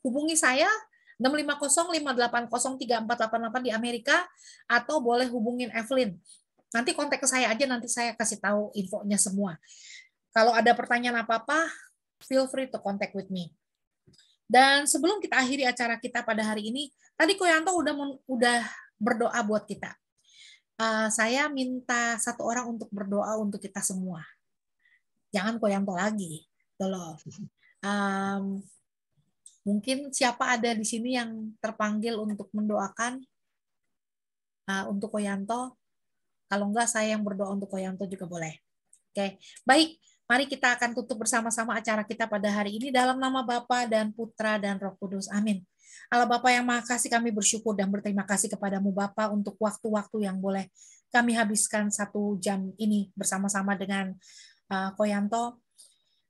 hubungi saya 650-580-3488 di Amerika, atau boleh hubungin Evelyn. Nanti kontak ke saya aja, nanti saya kasih tahu infonya semua. Kalau ada pertanyaan apa-apa, feel free to contact with me. Dan sebelum kita akhiri acara kita pada hari ini, tadi Koyanto udah berdoa buat kita. Saya minta satu orang untuk berdoa untuk kita semua. Jangan Koyanto lagi. Mungkin siapa ada di sini yang terpanggil untuk mendoakan untuk Koyanto? Kalau enggak, saya yang berdoa untuk Koyanto juga boleh. Oke, baik. Mari kita akan tutup bersama-sama acara kita pada hari ini dalam nama Bapa dan Putra dan Roh Kudus. Amin. Allah Bapa yang Maha Kasih, kami bersyukur dan berterima kasih kepadamu Bapa untuk waktu-waktu yang boleh kami habiskan 1 jam ini bersama-sama dengan Koyanto.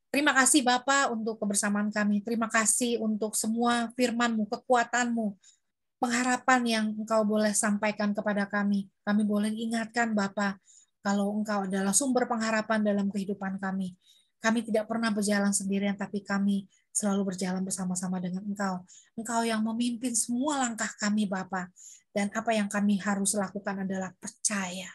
Terima kasih Bapa untuk kebersamaan kami. Terima kasih untuk semua firman-Mu, kekuatan-Mu, pengharapan yang Engkau boleh sampaikan kepada kami. Kami boleh ingatkan Bapa, kalau Engkau adalah sumber pengharapan dalam kehidupan kami. Kami tidak pernah berjalan sendirian, tapi kami selalu berjalan bersama-sama dengan Engkau. Engkau yang memimpin semua langkah kami, Bapa. Dan apa yang kami harus lakukan adalah percaya.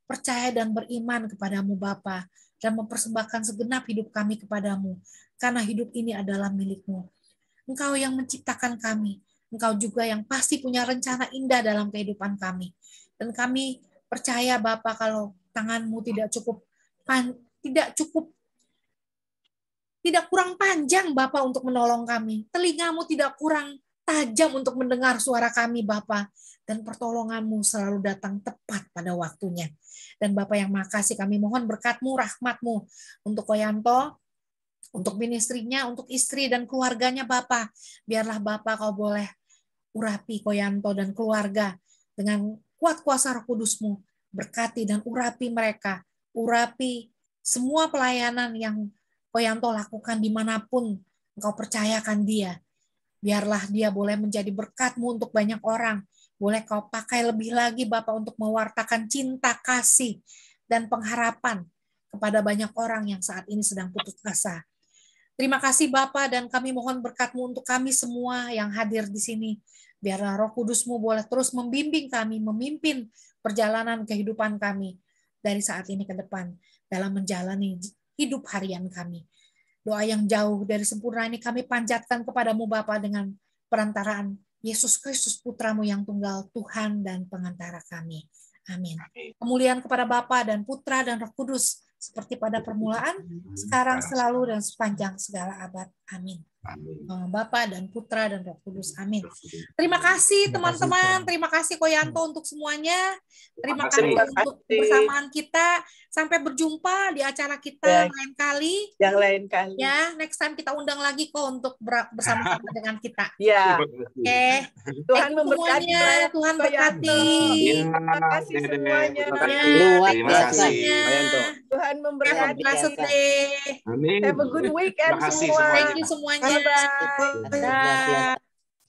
percaya dan beriman kepadamu Bapa, dan mempersembahkan segenap hidup kami kepadamu, karena hidup ini adalah milik-Mu. Engkau yang menciptakan kami, Engkau juga yang pasti punya rencana indah dalam kehidupan kami. Dan kami percaya Bapa, kalau tangan-Mu tidak kurang panjang Bapa untuk menolong kami. Telinga-Mu tidak kurang tajam untuk mendengar suara kami Bapa. Dan pertolongan-Mu selalu datang tepat pada waktunya. Dan Bapa yang makasih, kami mohon berkat-Mu, rahmat-Mu untuk Koyanto, untuk ministrinya, untuk istri dan keluarganya Bapa. Biarlah Bapa Kau boleh urapi Koyanto dan keluarga dengan kuat kuasa Roh Kudus-Mu. Berkati dan urapi mereka. Urapi semua pelayanan yang Koyanto lakukan dimanapun Engkau percayakan dia. Biarlah dia boleh menjadi berkat-Mu untuk banyak orang. Boleh Kau pakai lebih lagi Bapa untuk mewartakan cinta, kasih, dan pengharapan kepada banyak orang yang saat ini sedang putus asa. Terima kasih Bapa, dan kami mohon berkat-Mu untuk kami semua yang hadir di sini. Biarlah Roh Kudus-Mu boleh terus membimbing kami, memimpin perjalanan kehidupan kami dari saat ini ke depan dalam menjalani hidup harian kami. Doa yang jauh dari sempurna ini kami panjatkan kepadamu Bapa dengan perantaraan Yesus Kristus Putra-Mu yang tunggal, Tuhan dan pengantara kami. Amin. Kemuliaan kepada Bapa dan Putra dan Roh Kudus, seperti pada permulaan, sekarang, selalu, dan sepanjang segala abad. Amin. Bapa dan Putra dan Roh Kudus. Amin. Terima kasih teman-teman. Terima kasih Koyanto untuk semuanya. Terima kasih untuk kebersamaan kita. Sampai berjumpa di acara kita lain kali. Yang lain kali. Ya, next time kita undang lagi kok untuk bersama-sama dengan kita. Ya. Oke. Tuhan memberkati. Tuhan berkati. Terima kasih semuanya. Terima kasih. Tuhan memberkati. Amin. Have a good weekend semua. Thank you semuanya. Bye-bye. Bye.